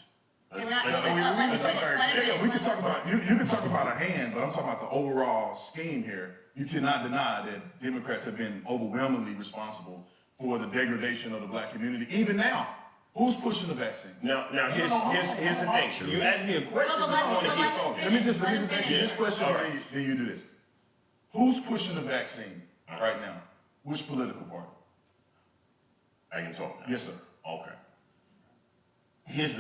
We're not- Let's- let him finish. Yeah, we can talk about you can talk about a hand, but I'm talking about the overall scheme here. You cannot deny that Democrats have been overwhelmingly responsible for the degradation of the black community. Even now, who's pushing the vaccine? Now here's the thing. You asked me a question No, but before let to him keep talking. finish. Let me just Let him ask you this finish. question, All right. then you do this. Who's pushing the vaccine right now? Which political party? I can talk now. Yes, sir. Okay.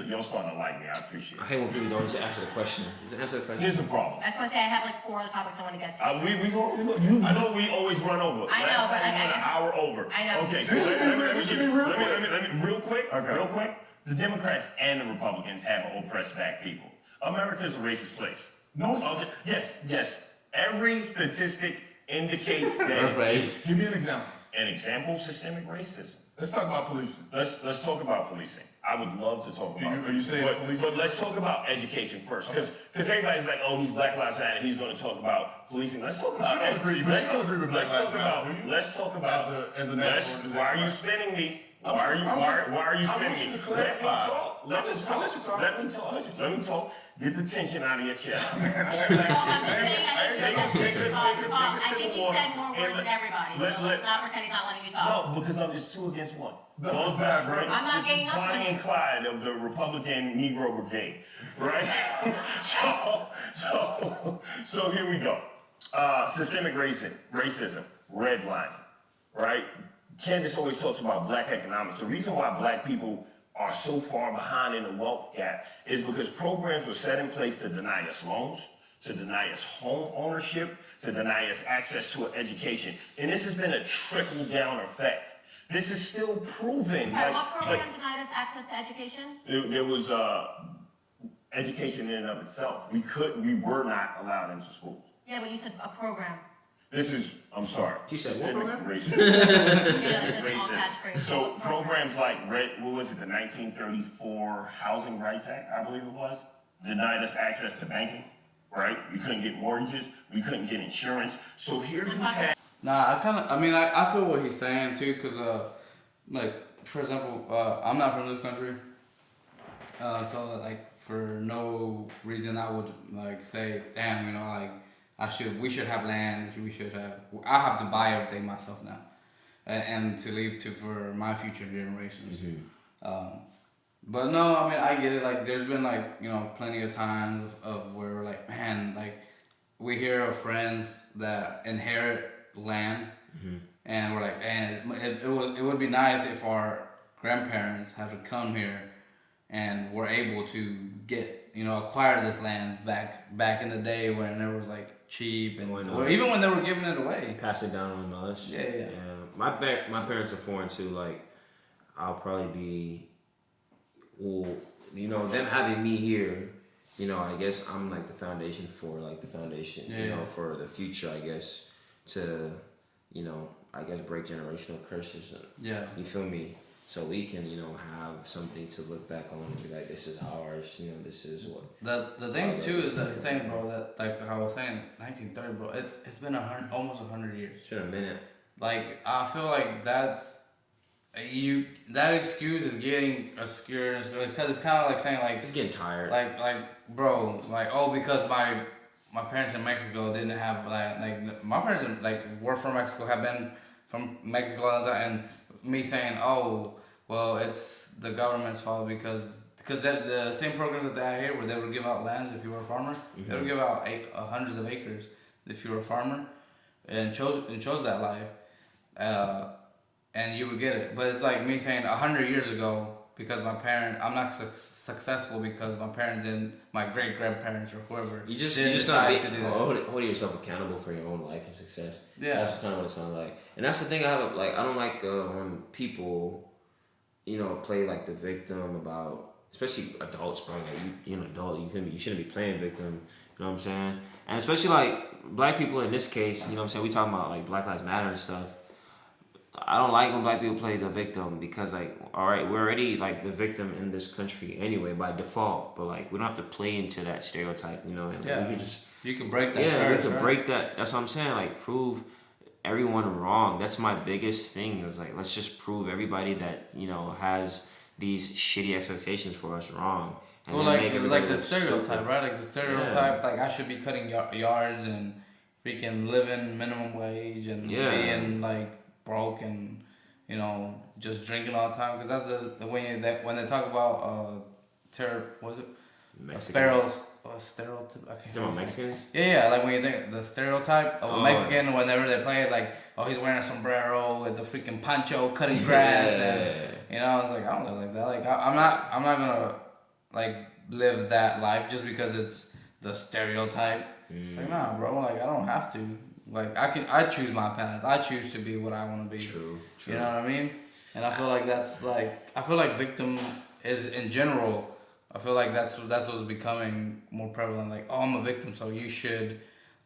Y'all starting to like me. I appreciate I it. hate when people don't just answer the question. Just answer the question. Here's the problem. I was gonna say I have like 4 other topics I want to get to. We go. You know we always run over. I know, Last but time we I- went an hour over. I know. Okay, so This should be real- let me this should give- be real let me- quick. let me- real quick. Okay. Real quick. The Democrats and the Republicans have oppressed black people. America's a racist place. No, it's Okay. Yes. Every statistic indicates that. Right. Give me an example. An example of systemic racism. Let's talk about policing. Let's talk about policing. I would love to talk about Are you saying but, policing? but let's talk about education first, because everybody's like, oh, he's Black Lives Matter, he's going to talk about policing. Let's talk about. you don't agree- but you don't agree with Black Lives Matter, do you? Let's talk about. As a national organization, Why are you right? spinning me? I'm Why are just- you? I'm Why just- are you I spinning want you me? to clarify. Let me talk. Let me talk. Let me talk. Get the tension out of your chest. Well, I'm just saying, I think you said more words than everybody, so let's not pretend he's not letting you talk. No, because it's 2 against 1. No, it's not, bro. I'm not getting up Bonnie there. and Clyde of the Republican Negro Brigade, right? so here we go. Systemic racism, redlining, right? Candace always talks about black economics. The reason why black people are so far behind in the wealth gap is because programs were set in place to deny us loans, to deny us home ownership, to deny us access to an education. And this has been a trickle-down effect. This is still proven. Sorry, what program denied us access to education? There was education in and of itself. We were not allowed into schools. Yeah, but you said a program. I'm sorry. She said what Systemic program? racism. Yeah, it's an all Racism. catchphrase. So programs like what was it, the 1934 Housing Rights Act, I believe it was, denied us access to banking, right? We couldn't get mortgages, we couldn't get insurance. So here you have. Nah, I mean, I feel what he's saying too, cause like for example, I'm not from this country, so like for no reason I would like say, damn, you know, like we should have land, we should have, I have to buy everything myself now, and to leave to for my future generations. But no, I mean I get it. Like there's been like plenty of times of where we're like, man, like we hear of friends that inherit land, and we're like, man, it would be nice if our grandparents had to come here and were able to get acquire this land back in the day when it was like cheap and or even when they were giving it away. Pass it down on us. Yeah. My parents are foreign too. Like I'll probably be, well, them having me here. I guess I'm like the foundation for for the future. I guess to break generational curses. Yeah. You feel me? So we can, have something to look back on and be like, this is ours, this is what. The thing too is that he's saying, bro, that like how I was saying, 1930, bro, it's been almost 100 years. It's been a minute. Like I feel like that excuse is getting obscure because it's kind of like saying like it's getting tired. Like bro, like because my parents in Mexico didn't have like my parents were from Mexico, have been from Mexico and me saying, oh, well, it's the government's fault because the same programs that they had here where they would give out lands if you were a farmer, they would give out hundreds of acres if you were a farmer and chose that life, and you would get it. But it's like me saying 100 years ago because I'm not successful because my parents didn't, my great grandparents or whoever. You just decide not to do that. Holding yourself accountable for your own life and success. Yeah, that's kind of what it sounds like. And that's the thing I don't like when people, play like the victim about, especially adults, bro. Like you're an adult, you shouldn't be playing victim. You know what I'm saying? And especially like black people in this case. You know what I'm saying? We talking about like Black Lives Matter and stuff. I don't like when black people play the victim because, like, all right, we're already like the victim in this country anyway by default. But like, we don't have to play into that stereotype, And like, you can break that. Yeah, we can break that. That's what I'm saying. Like, prove everyone wrong. That's my biggest thing. Is like, let's just prove everybody that has these shitty expectations for us wrong. And well, like the stereotype, right? Like the stereotype, like I should be cutting yards and freaking living minimum wage and being like broke and just drinking all the time because that's the way that when they talk about what is it? Stereotype. Okay. Mexicans? Yeah, like when you think the stereotype of a Mexican whenever they play like, oh, he's wearing a sombrero with the freaking poncho cutting grass and it's like I don't live like that. Like I'm not gonna like live that life just because it's the stereotype. It's like nah, bro. Like I don't have to. Like I choose my path. I choose to be what I want to be. True. You know what I mean? And I feel like I feel like victim is in general. I feel like that's what's becoming more prevalent. Like, oh, I'm a victim, so you should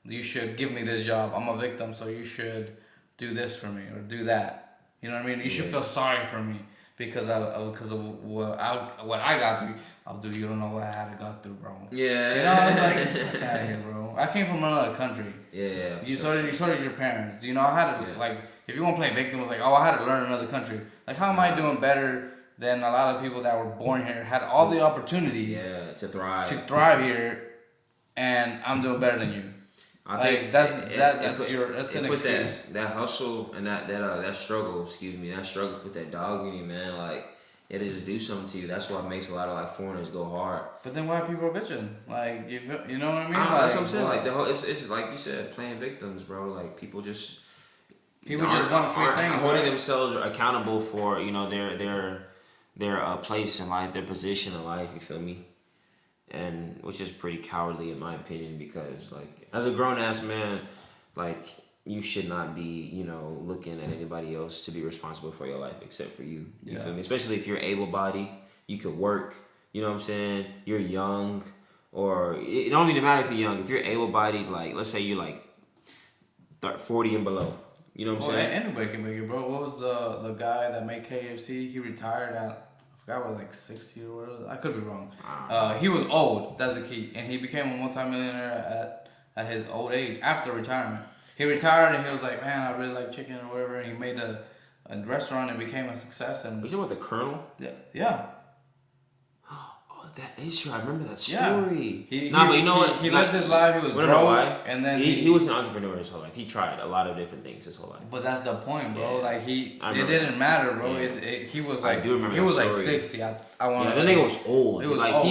give me this job. I'm a victim, so you should do this for me or do that. You know what I mean? You should feel sorry for me because of what I got through. Abdul, you don't know what I had to go through, bro. Yeah. I was like, get out of here, bro. I came from another country. Yeah. You sorted your parents. I had to like if you want to play victim, it's like, oh, I had to learn another country. Like, how am I doing better than a lot of people that were born here, had all the opportunities to thrive here, and I'm doing better than you. I think that's an excuse. That hustle and that struggle, put that dog in you, man. Like, it just do something to you. That's what makes a lot of like foreigners go hard. But then why people are bitching? Like, you know what I mean? That's what I'm saying. Like it's like you said, playing victims, bro. Like people just want free things. Holding themselves accountable for their place in life, their position in life. You feel me? And which is pretty cowardly in my opinion because like as a grown ass man, like you should not be, looking at anybody else to be responsible for your life except for you. You feel me? Especially if you're able-bodied, you could work. You know what I'm saying? You're young, or it don't even matter if you're young. If you're able-bodied, like let's say you're like 40 and below. You know what I'm saying? Anybody can make it, bro. What was the guy that made KFC? He retired at I forgot what, like 60 or whatever. I could be wrong. He was old. That's the key, and he became a multimillionaire at his old age after retirement. he retired and he was like, man, I really like chicken or whatever. And he made a restaurant and became a success. And You talking about the Colonel? yeah. Oh, that is true. I remember that Yeah. story. But you know what? He lived his life. He was wanna know why? broke, and then he was an entrepreneur his whole life. He tried a lot of different things his whole life. But that's the point, bro. Yeah. Like it I didn't matter, bro. Yeah. He was I like, do remember he that was like story. 60. I want Yeah, to that say. nigga was old. He was like old,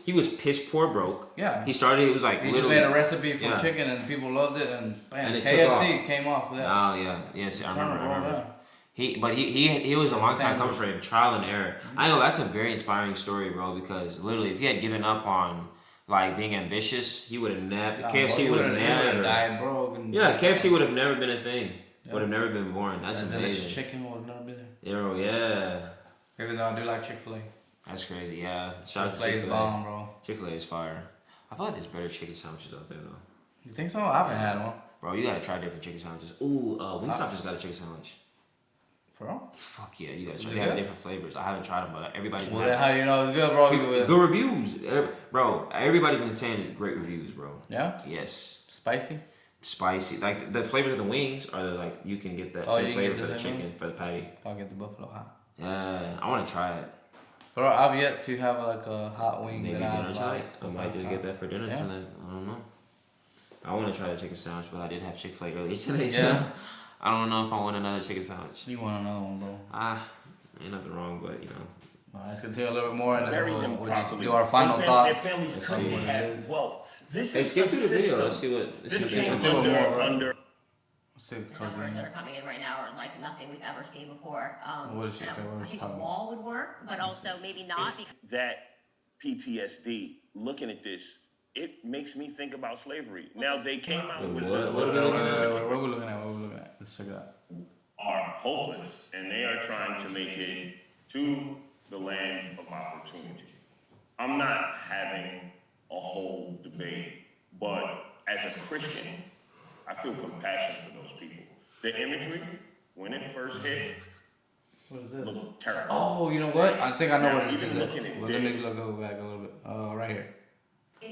he was piss poor broke. Yeah. He started. It was like He just literally. made a recipe for Yeah. chicken and people loved it, and bam, And it took KFC came off with that. Oh yeah, yes, I remember. Yeah. He was a long time coming Sandwich. for him, trial and error. I know that's a very inspiring story, bro. Because literally, if he had given up on like being ambitious, he would have never. KFC would have never died broke. And Yeah, KFC would have never been a thing. Yeah. Would have never been born. That's and then this amazing. chicken would never be there. Yo, yeah, Even though I do like Chick-fil-A. that's crazy. Yeah, shout out to Chick-fil-A is Chick-fil-A. bomb, bro. Chick-fil-A is fire. I feel like there's better chicken sandwiches out there though. You think so? I haven't had one. Bro, you gotta try different chicken sandwiches. Ooh, Wingstop just got a chicken sandwich. For real? Fuck yeah, you gotta Is try. it They have good? different flavors. I haven't tried them, but everybody. Well, then how do you know it's good, bro? Good reviews, bro. Everybody been saying it's great reviews, bro. Yeah? Yes, Spicy? spicy. Like the flavors of the wings are like you can get that Oh, same you can flavor get for the the same chicken for the patty. I'll get the buffalo hot. Yeah, I want to try it. Bro, I've yet to have like a hot wing Maybe that I dinner like. tonight. I might just get that for dinner Yeah. tonight. I don't know. I want to try the chicken sandwich, but I did have Chick-fil-A earlier today, so Yeah. I don't know if I want another chicken sandwich. You want another one, bro? Ain't nothing wrong, but you know. Let's continue a little bit more and then Bury them we'll just properly. do our final Their thoughts. families Let's come see. to have wealth. This Hey, is skip a through the video. system. Let's see what. Let's This see came what see what more, bro. under Let's see The towards the numbers end. that are coming in right now are like nothing we've ever seen before. What is she- and what is I she think a talking wall would work, but also maybe not because that PTSD. Looking at this, it makes me think about slavery. Now they came out with What are we What looking at? are we looking at? Let's check it out. are hopeless, and they are trying to make it to the land of opportunity. I'm not having a whole debate, but as a Christian, I feel compassion for those people. The imagery, when it first hit, What is this? looked terrible. Oh, you know what? I think I know Now, what this even is. looking at Well, let me this- go back a little bit. Right here.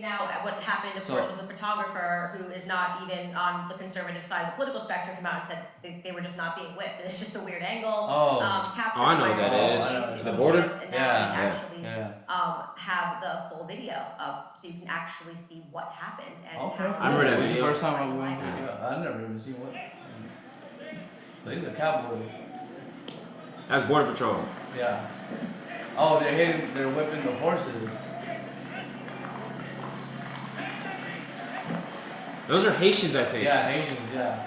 now what happened, of So- course, was a photographer who is not even on the conservative side of the political spectrum came out and said they were just not being whipped. And it's just a weird angle. Oh. Captured I know by what that all is. these The border? and now Yeah, you can actually Yeah. have the full video of so you can actually see what happened and Okay. how I remember that This is the video. first time I went to I've never even seen one. So these are cowboys. That's Border Patrol. Yeah. Oh, they're whipping the horses. Those are Haitians, I think. Yeah, Haitians, yeah.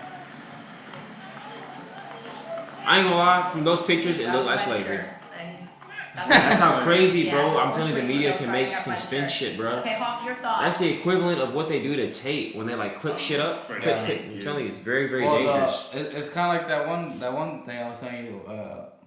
I ain't gonna lie. From those pictures, it looked like slavery. And That's how crazy, bro. Yeah, I'm telling you, the horse media radio can front, spin front shit, bro. Okay, Hawk, your thoughts. That's the equivalent of what they do to tape when they like clip shit up. Yeah. I'm telling you, it's very, very Well, dangerous. it's kind of like that one thing I was telling you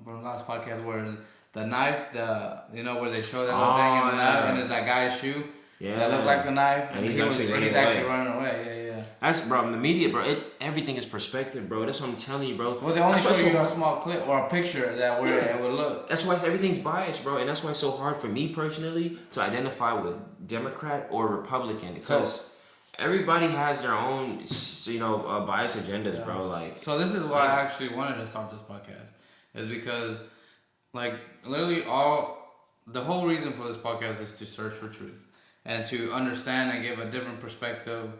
from the last podcast where the knife, where they show that little thing in the knife, yeah. and it's that guy's shoe Yeah. that looked like the knife, And he's he actually running actually away. running away. Yeah. That's bro. The media, bro. Everything is perspective, bro. That's what I'm telling you, bro. Well, they only That's why show you so- a small clip or a picture that where it would look. That's why everything's biased, bro, and that's why it's so hard for me personally to identify with Democrat or Republican because everybody has their own, biased agendas, Yeah. bro. Like, So this is why I actually wanted to start this podcast, is because, like, literally the whole reason for this podcast is to search for truth and to understand and give a different perspective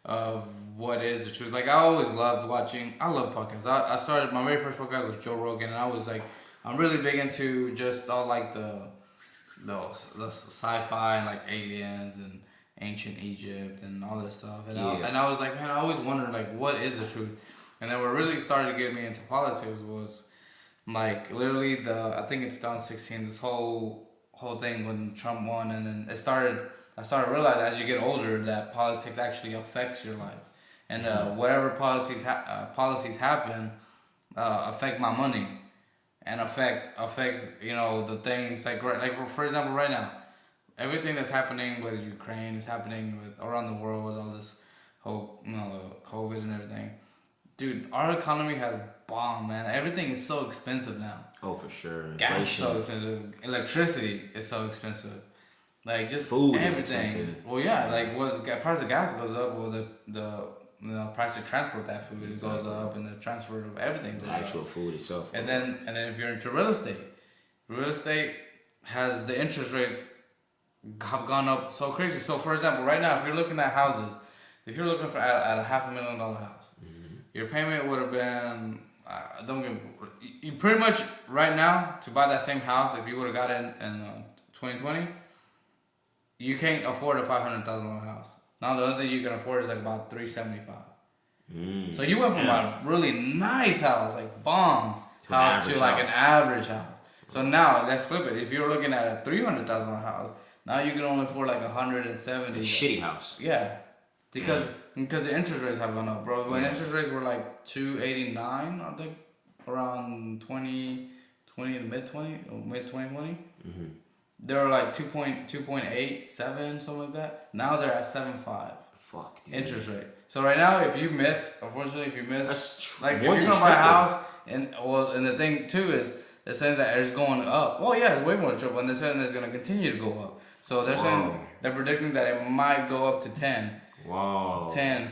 of what is the truth. Like, I always loved watching. I love podcasts. I started my very first podcast was Joe Rogan, and I was like, I'm really big into just all like the sci-fi and like aliens and ancient Egypt and all this stuff. And Yeah. I was like, man, I always wondered like, what is the truth? And then what really started to get me into politics was like literally I think in 2016 this whole thing when Trump won, and then I started to realize as you get older that politics actually affects your life, and whatever policies happen affect my money, and affect the things like for example right now, everything that's happening with Ukraine is happening with around the world, all this whole COVID and everything. Dude, our economy has bombed, man. Everything is so expensive now. oh, for sure. Gas is Inflation. so expensive. Electricity is so expensive. Like just Food is everything. expensive. Well, yeah. Like price of gas goes up. Well, the the price to transport that food goes up, and the transfer of everything goes The actual up. food itself. And then if you're into real estate has the interest rates have gone up so crazy. So for example, right now, if you're looking at houses, if you're looking for at a $500,000 house, your payment would have been don't get you pretty much right now to buy that same house. If you would have got it in 2020, you can't afford a $500,000 house. Now the other thing you can afford is like about $375. So you went from a really nice house, like bomb house, to like an average house. So now let's flip it. If you're looking at a $300,000 house, now you can only afford like 170. A shitty house. Yeah, because the interest rates have gone up, bro. When interest rates were like 289, I think around 2020, mid 2020, they were like 2.87, something like that. Now they're at 7.5. Fuck, dude. Interest rate. So right now, if you miss, unfortunately, like if more you're than gonna buy a triple. house, and the thing too is it says that it's going up. Well, yeah, it's way more than triple, and they're saying it's gonna continue to go up. So they're saying they're predicting that it might go up to 10. Wow. 10.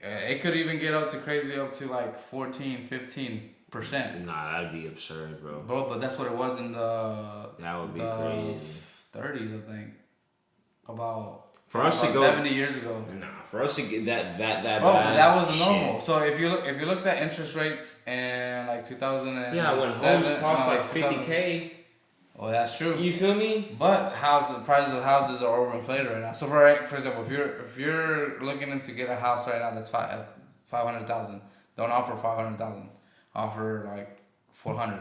It could even get up to crazy up to like 14, 15%. Nah, that'd be absurd, bro. Bro, but that's what it was in the That would be the crazy. 30s, I think. About For us to about go 70 years ago. Nah, for us to get that Bro, bad, but that was shit. normal. So if you looked at interest rates in like 2007, Yeah, when homes cost no, like 50K. Well, that's true. You feel me? But prices of houses are overinflated right now. So for example, if you're looking to get a house right now that's 500,000, don't offer 500,000. Offer like 400.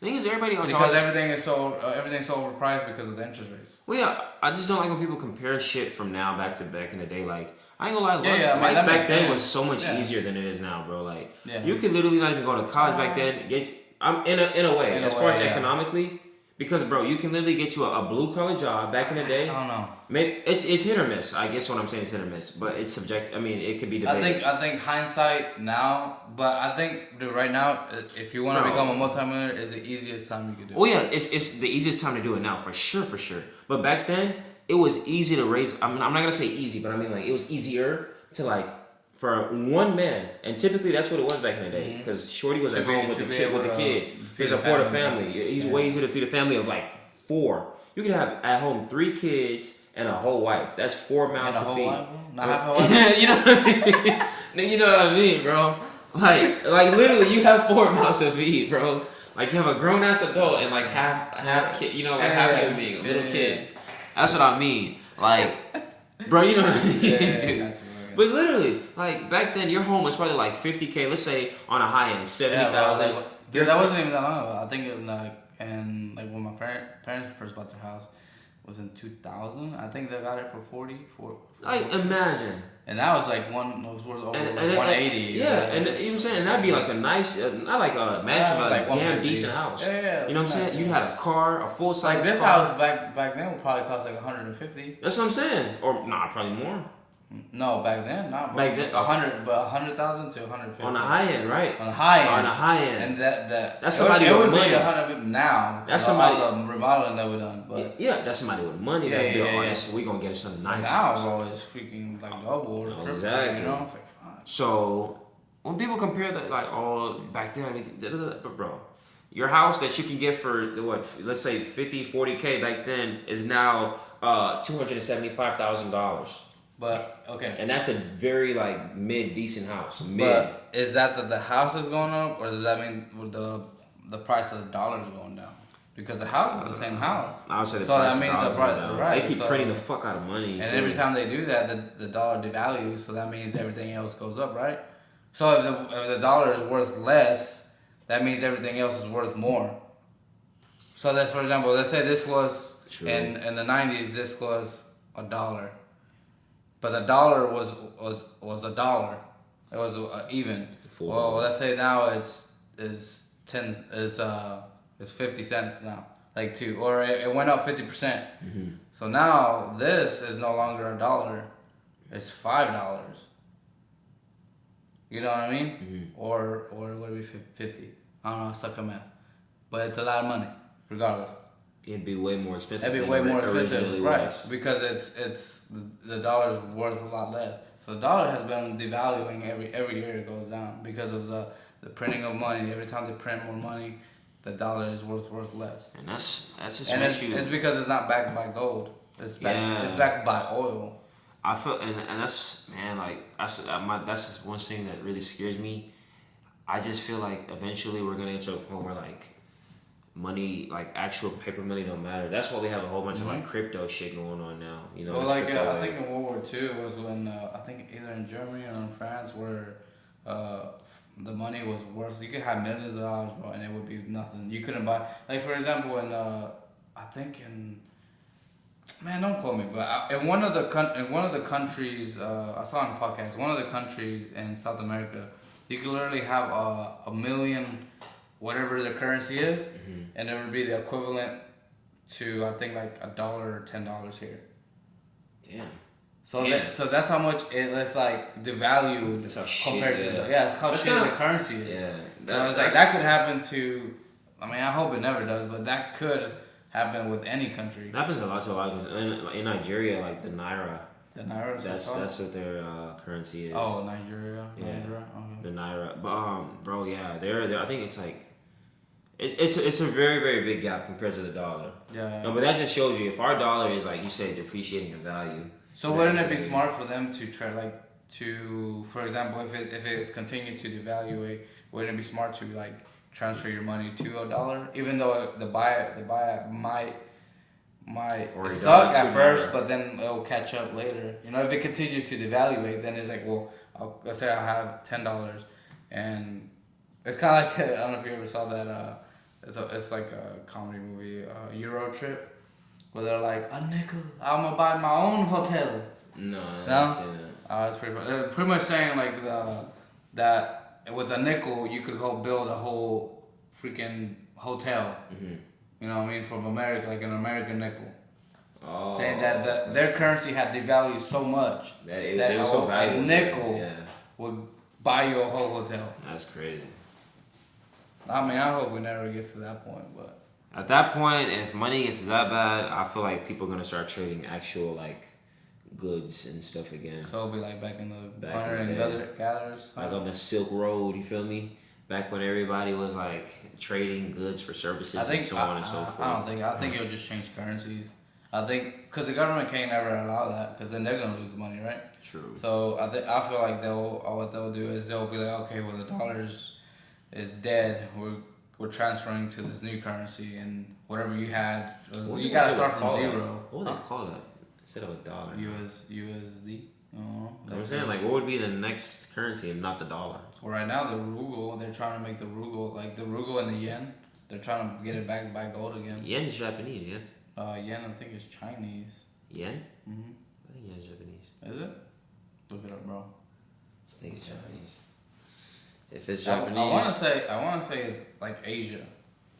The thing is, everybody else Because always. everything's so overpriced because of the interest rates. Well, yeah, I just don't like when people compare shit from now back to back in the day. Like, I ain't gonna lie, Yeah, yeah, man, life that back makes then sense. was so much Yeah. easier than it is now, bro. Like, Yeah. you could literally not even go to college back then. I'm in a way, In a as far as way, yeah. economically, because bro, you can literally get you a blue collar job back in the day. I don't know. Maybe it's hit or miss. I guess what I'm saying is hit or miss, but it's subject. I mean, it could be debated. I think hindsight now, but I think dude, right now, if you want to Bro. become a multimillionaire, is the easiest time you could do it. Well, yeah, it's the easiest time to do it now, for sure. But back then, it was easy to raise. I mean, I'm not gonna say easy, but I mean like it was easier to like for one man, and typically that's what it was back in the day, because Shorty was at home with the kids. He support a family. He's way easier to feed a family of like 4. You could have at home 3 kids and a whole wife. That's 4 mouths to feed. Not half a wife. You know what I mean? You know what I mean, bro? Like literally, you have 4 mouths to feed, bro. Like you have a grown ass adult and like half kid, you know, like half human being, little kids. That's what I mean. Like, bro, you know what I mean, dude. But literally, like back then, your home was probably like 50K. Let's say on a high end, 70,000. Dude, that wasn't even that long ago. I think it like when my parents first bought their house was in 2000. I think they got it for 40. Like imagine. And that was like it was worth over And 180. Yeah, and you know what I'm saying, and that'd be like a nice, not like a mansion, but like a damn 150. decent house. Yeah. You know what I'm saying? You had a car, a full size Like this car. house back then would probably cost like 150. That's what I'm saying. Or nah, probably more. No, back then, not Back then, 100, but 100,000 to 150. On the high end, right? On the high end. On the high end. And that That's somebody it with would money. be 100 now. That's all somebody- the remodeling that we done, but Yeah, that's somebody with money. Yeah, That'd be yeah, like, oh, yeah. yes, we gonna get some nice now, house. bro, it's freaking like double or triple. Exactly. You know, it's like fine. So when people compare that, like, oh, back then, but bro, your house that you can get for what, let's say 50, 40K back then is now $275,000, But okay. and that's a very like mid decent house. Mid. But is that the house is going up, or does that mean the price of the dollar is going down? Because the house is the same house. I would say the So price that of means dollars the price, are down. right? They keep so- printing the fuck out of money. And too. every time they do that, the dollar devalues, so that means everything else goes up, right? So if the dollar is worth less, that means everything else is worth more. So that's, for example, let's say this was True. in the 90s, this was $1, but the dollar was $1. It was even. Full Well, dollar. let's say now it's 50 cents now, like or it went up 50%. Mm-hmm. So now this is no longer $1; it's $5. You know what I mean? Mm-hmm. Or would it be 50? I don't know. I suck at math, but it's a lot of money, regardless. It'd be way more expensive. It'd be than way it more expensive, originally right? was. Because it's the dollar's worth a lot less. So the dollar has been devaluing every year it goes down because of the printing of money. Every time they print more money, the dollar is worth less. And that's just And what it's because it's not backed by gold. It's backed by oil. I feel and that's man like that's just one thing that really scares me. I just feel like eventually we're gonna get to a point where like money, like actual paper money, don't matter. That's why we have a whole bunch of like crypto shit going on now. You know, Well, like I think in World War II was when I think either in Germany or in France where the money was worth. You could have millions of dollars, bro, and it would be nothing. You couldn't buy. Like for example, in I think in man, don't quote me, but in one of the countries I saw on a podcast, one of the countries in South America, you could literally have a million, whatever the currency is, and it would be the equivalent to I think like $1 or $10 here. Damn. So that's how much it's like devalued compared to it's how shitty the currency is. Yeah. So it's like that could happen to. I mean, I hope it never does, but that could happen with any country. It happens a lot to a lot of in Nigeria, like the naira. The naira. That's what their currency is. Oh, Nigeria. Yeah. Nigeria. Okay. The naira, but bro, yeah, they're. I think it's like, it's a very very big gap compared to the dollar. Yeah. No, but that just shows you if our dollar is like you say depreciating in value. So wouldn't it be smart for them to try for example, if it's continued to devaluate, wouldn't it be smart to like transfer your money to $1, even though the buy might suck at first, but then it'll catch up later. You know, if it continues to devaluate, then it's like, well, let's say I have $10, and it's kind of like I don't know if you ever saw that. It's like a comedy movie, Euro Trip, where they're like, a nickel, I'm gonna buy my own hotel. No, I haven't seen that. It's pretty fun. They're pretty much saying like that with a nickel you could go build a whole freaking hotel. You know what I mean, from America, like an American nickel. Oh, saying that their currency had devalued so much that a nickel would buy you a whole hotel. That's crazy. I mean, I hope we never gets to that point, but at that point, if money gets that bad, I feel like people are gonna start trading actual like goods and stuff again. So it'll be like back in the hunter and gatherers, like on the Silk Road. You feel me? Back when everybody was like trading goods for services and so on and so forth. I think it'll just change currencies. I think because the government can't ever allow that because then they're gonna lose money, right? True. So I feel like what they'll do is they'll be like, okay, well the dollar is dead. We're transferring to this new currency, and whatever you had, you gotta start from zero. What would they call that instead of a dollar? USD. I'm saying, like, what would be the next currency if not the dollar? Well, right now the ruble, they're trying to make the ruble, like the ruble and the yen, they're trying to get it back by gold again. Yen's Japanese, yeah? Yen, I think it's Chinese. Yen? Mhm. I think yen's Japanese. Is it? Look it up, bro. I think it's Japanese. If it's Japanese, I wanna say it's like Asia.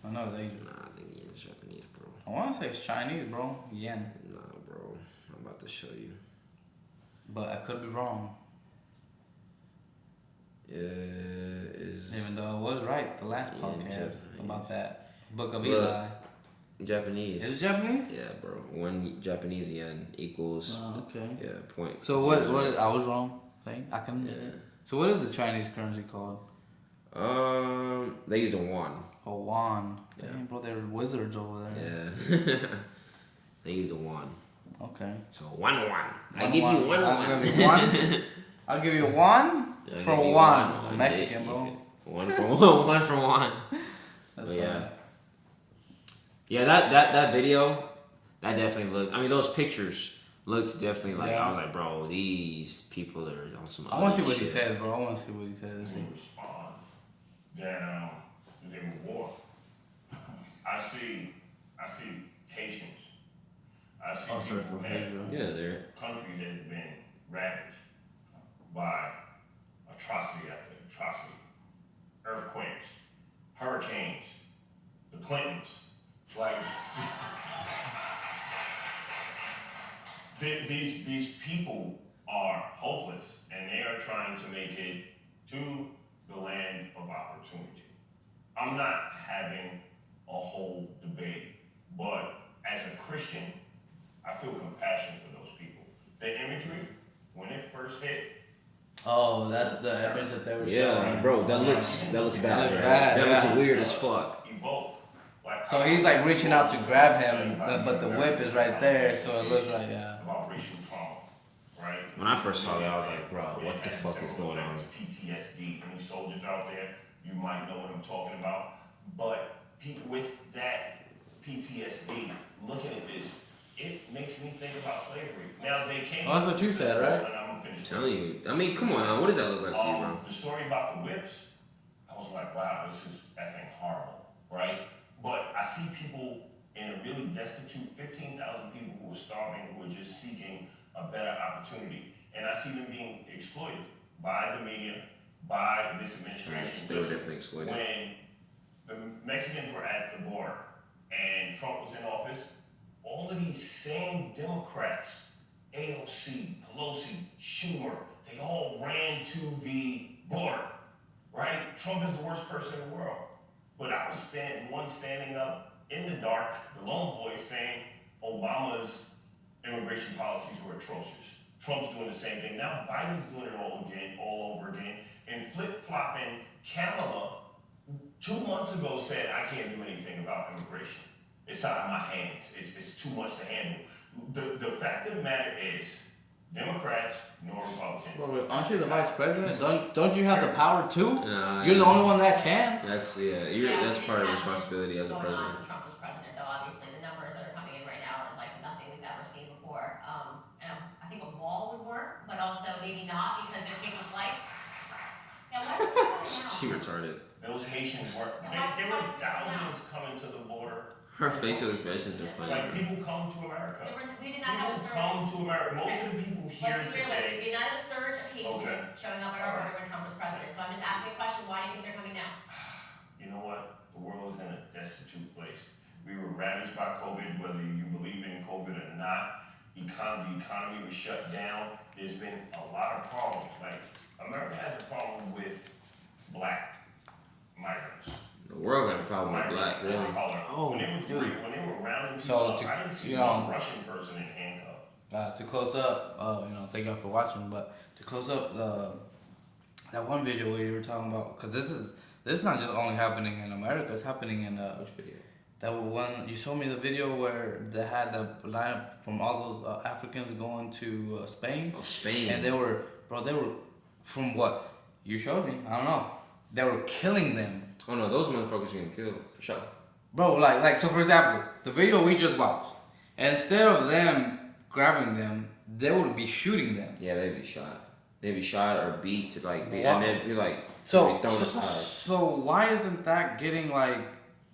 I know it's Asia. Nah, I think yen's Japanese, bro. I wanna say it's Chinese, bro. Yen. Nah, bro. I'm about to show you. But I could be wrong. Even though I was right the last podcast about that Book of Eli. Japanese. Is it Japanese? Yeah, bro. 1 Japanese yen equals. Okay. Yeah, point. So what I was wrong. I can. Yeah. So what is the Chinese currency called? They use the yuan. Oh, yuan. Yeah. Damn, bro, they're wizards over there. Yeah. They use the yuan. Okay. So one. I give you one. I'll give you one for one. Mexican, bro. One for one. That's but funny. Yeah, that video, that definitely looks. I mean, those pictures looks definitely like I was like, bro, these people are on some. I want to see what shit. he says, bro. I want to see what he says. He responds that they were war. I see Haitians. I see people Yeah, they're country that has been ravaged by atrocity after atrocity. Earthquakes, hurricanes, the Clintons. Like these people are hopeless and they are trying to make it to the land of opportunity. I'm not having a whole debate, but as a Christian, I feel compassion for those people. The imagery when it first hit. Oh, that's the image that they were showing. Yeah, bro, that looks bad. That looks right? bad, That yeah. looks weird as fuck. Evolved. Like, So he's like reaching out to grab him, but the whip is right there, so it looks like, yeah. About racial trauma, right? When I first saw that, I was like, bro, what the fuck is going on? PTSD. Any soldiers out there, you might know what I'm talking about. But with that PTSD, looking at this, it makes me think about slavery. Now they came. Oh, that's what you said, right? And I'm gonna finish. I'm telling you. I mean, come on now. What does that look like to you, bro? The story about the whips, I was like, wow, this is effing horrible, right? But I see people in a really destitute, 15,000 people who are starving, who are just seeking a better opportunity. And I see them being exploited by the media, by this administration. They were definitely exploited. When the Mexicans were at the border and Trump was in office, all of these same Democrats, AOC, Pelosi, Schumer, they all ran to the border, right? Trump is the worst person in the world. But I was standing up in the dark, the lone voice saying Obama's immigration policies were atrocious. Trump's doing the same thing. Now Biden's doing it all over again. And flip-flopping Kamala 2 months ago said, I can't do anything about immigration. It's out of my hands. It's too much to handle. The fact of the matter is, Democrats nor Republicans. Bro, aren't you the vice president? Don't you have the power too? Nah, You're the only one that can. That's we that's didn't part of have responsibility this as a going on president. when Trump was president, though. Obviously, the numbers that are coming in right now are like nothing we've ever seen before. And I think a wall would work, but also maybe not because they're taking flights. Yeah, what's going on She now? retarded. Those Haitians weren't. There were thousands coming to the border. Her facial expressions are funny. Like, Bro. people come to America. We did not have a People surge. come to America. Most of the people here Let's be realistic. We today. did not have a surge of Haitians Okay. showing up at our border when Trump was president. So I'm just asking a question. Why do you think they're coming now? You know what? The world is in a destitute place. We were ravaged by COVID, whether you believe in COVID or not. The economy was shut down. There's been a lot of problems. Like, America has a problem with black migrants. The world got a problem with black, Migrants really. of color. Oh, when they was dude. when they were rounding So, people up, to- I didn't see you one know- Russian person in handcuffs. To close up, thank y'all for watching. But to close up, that one video where you were talking about, because this is not just only happening in America. It's happening in Which video? that one you showed me the video where they had the lineup from all those Africans going to Spain, Oh, Spain. and they were from what you showed me. I don't know. They were killing them. Oh no, those motherfuckers getting killed for sure. Bro, like so for example, the video we just watched, instead of them grabbing them, they would be shooting them. Yeah, they'd be shot. They'd be shot or beat to like, be, Wow. and then be like, So, be thrown so, aside. so why isn't that getting like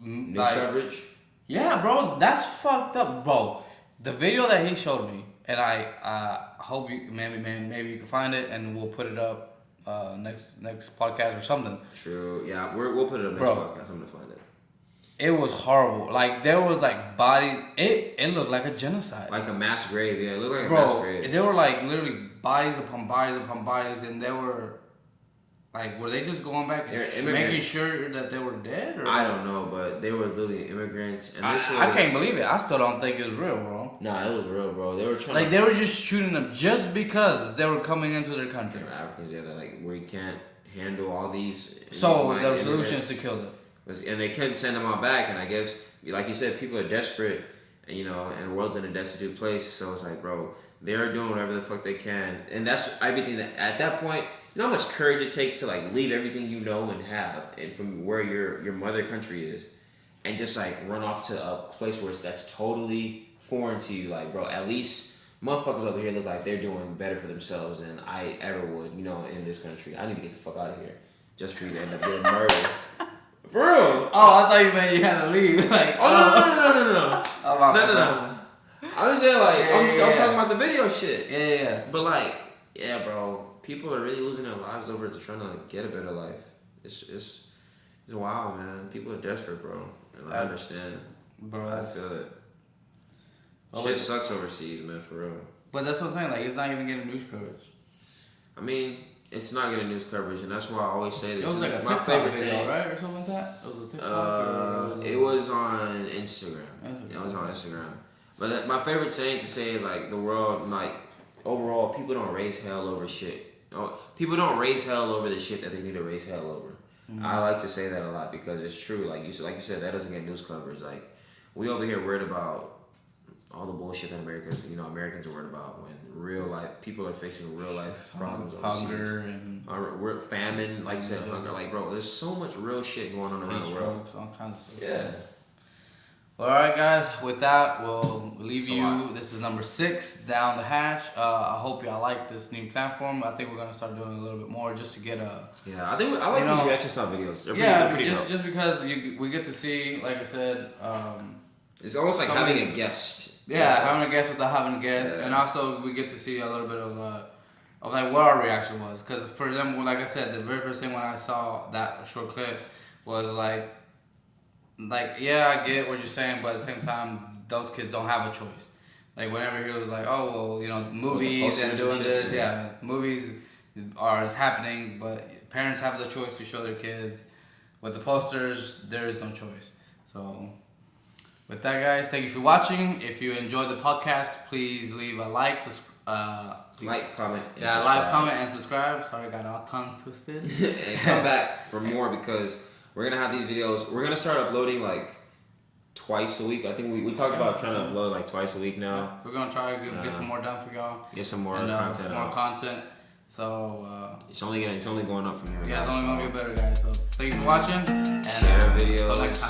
News coverage. Yeah, bro, that's fucked up, bro. The video that he showed me, and I hope you maybe you can find it, and we'll put it up next podcast or something. True. Yeah, we'll put it up next Bro. podcast. I'm gonna find it. It was horrible. Like there was like bodies. It looked like a genocide. Like a mass grave. Yeah, it looked like a mass Bro, grave. there were like literally bodies upon bodies upon bodies, and they were like, were they just going back and They're making immigrants. sure that they were dead? Or I don't know, but they were literally immigrants, and this was. I can't believe it. I still don't think it's real, bro. Nah, it was real, bro. They were trying. Like to they were just shooting them just because they were coming into their country. They're Africans, yeah. They're like, we can't handle all these. So white the solution is immigrants. to kill them. And they couldn't send them all back, and I guess, like you said, people are desperate, and and the world's in a destitute place. So it's like, bro, they're doing whatever the fuck they can, and that's everything. That at that point, you know how much courage it takes to like leave everything you know and have, and from where your mother country is, and just like run off to a place where that's totally foreign to you. Like, bro, at least motherfuckers over here look like they're doing better for themselves than I ever would, in this country. I need to get the fuck out of here, just for you to end up getting murdered. For real. Oh, I thought you meant you had to leave. Like, Oh no. Oh, my bad. No. I'm just saying, like, I'm Yeah. talking about the video shit. Yeah. But like, yeah, bro, people are really losing their lives over to trying to get a better life. It's wild, man. People are desperate, bro, and I understand. Bro, I feel it. Oh, Shit wait. sucks overseas, man, for real. But that's what I'm saying. Like, it's not even getting news coverage. I mean, it's not getting news coverage, and that's why I always say this. It was like a my TikTok favorite video, saying. right, or something like that. It was a TikTok. It was on Instagram. Instagram. It was on Instagram. But my favorite saying to say is like the world, like overall, people don't raise hell over shit. People don't raise hell over the shit that they need to raise hell over. I like to say that a lot because it's true. Like you said, that doesn't get news coverage. Like we over here worried about all the bullshit that Americans are worried about when real life people are facing real life problems, hunger and famine. Like you said, hunger. Like bro, there's so much real shit going on around the world. All kinds of stuff. Yeah. Well, all right, guys. With that, we'll leave you. This is number 6 down the hatch. I hope y'all like this new platform. I think we're gonna start doing a little bit more just to get a. Yeah, I think I like these reaction style videos. They're pretty just because we get to see, like I said. It's almost like having a guest. Yeah, having a guest without having a guest, and also we get to see a little bit of like what our reaction was. Because for example, like I said, the very first thing when I saw that short clip was like yeah, I get what you're saying, but at the same time, those kids don't have a choice. Like whenever he was like, oh well, movies and doing this, movies is happening, but parents have the choice to show their kids. With the posters, there is no choice. So. With that, guys, thank you for watching. If you enjoyed the podcast, please leave a like, comment. Comment, and subscribe. Sorry, I got all tongue twisted. And come back for more because we're gonna have these videos. We're gonna start uploading like twice a week. I think we talked about trying to upload like twice a week now. We're gonna try to get some more done for y'all. Get some more content. Some more content. So it's only going up from here. Yeah, it's only gonna get better, guys. So thank you for watching, and share videos. until next time.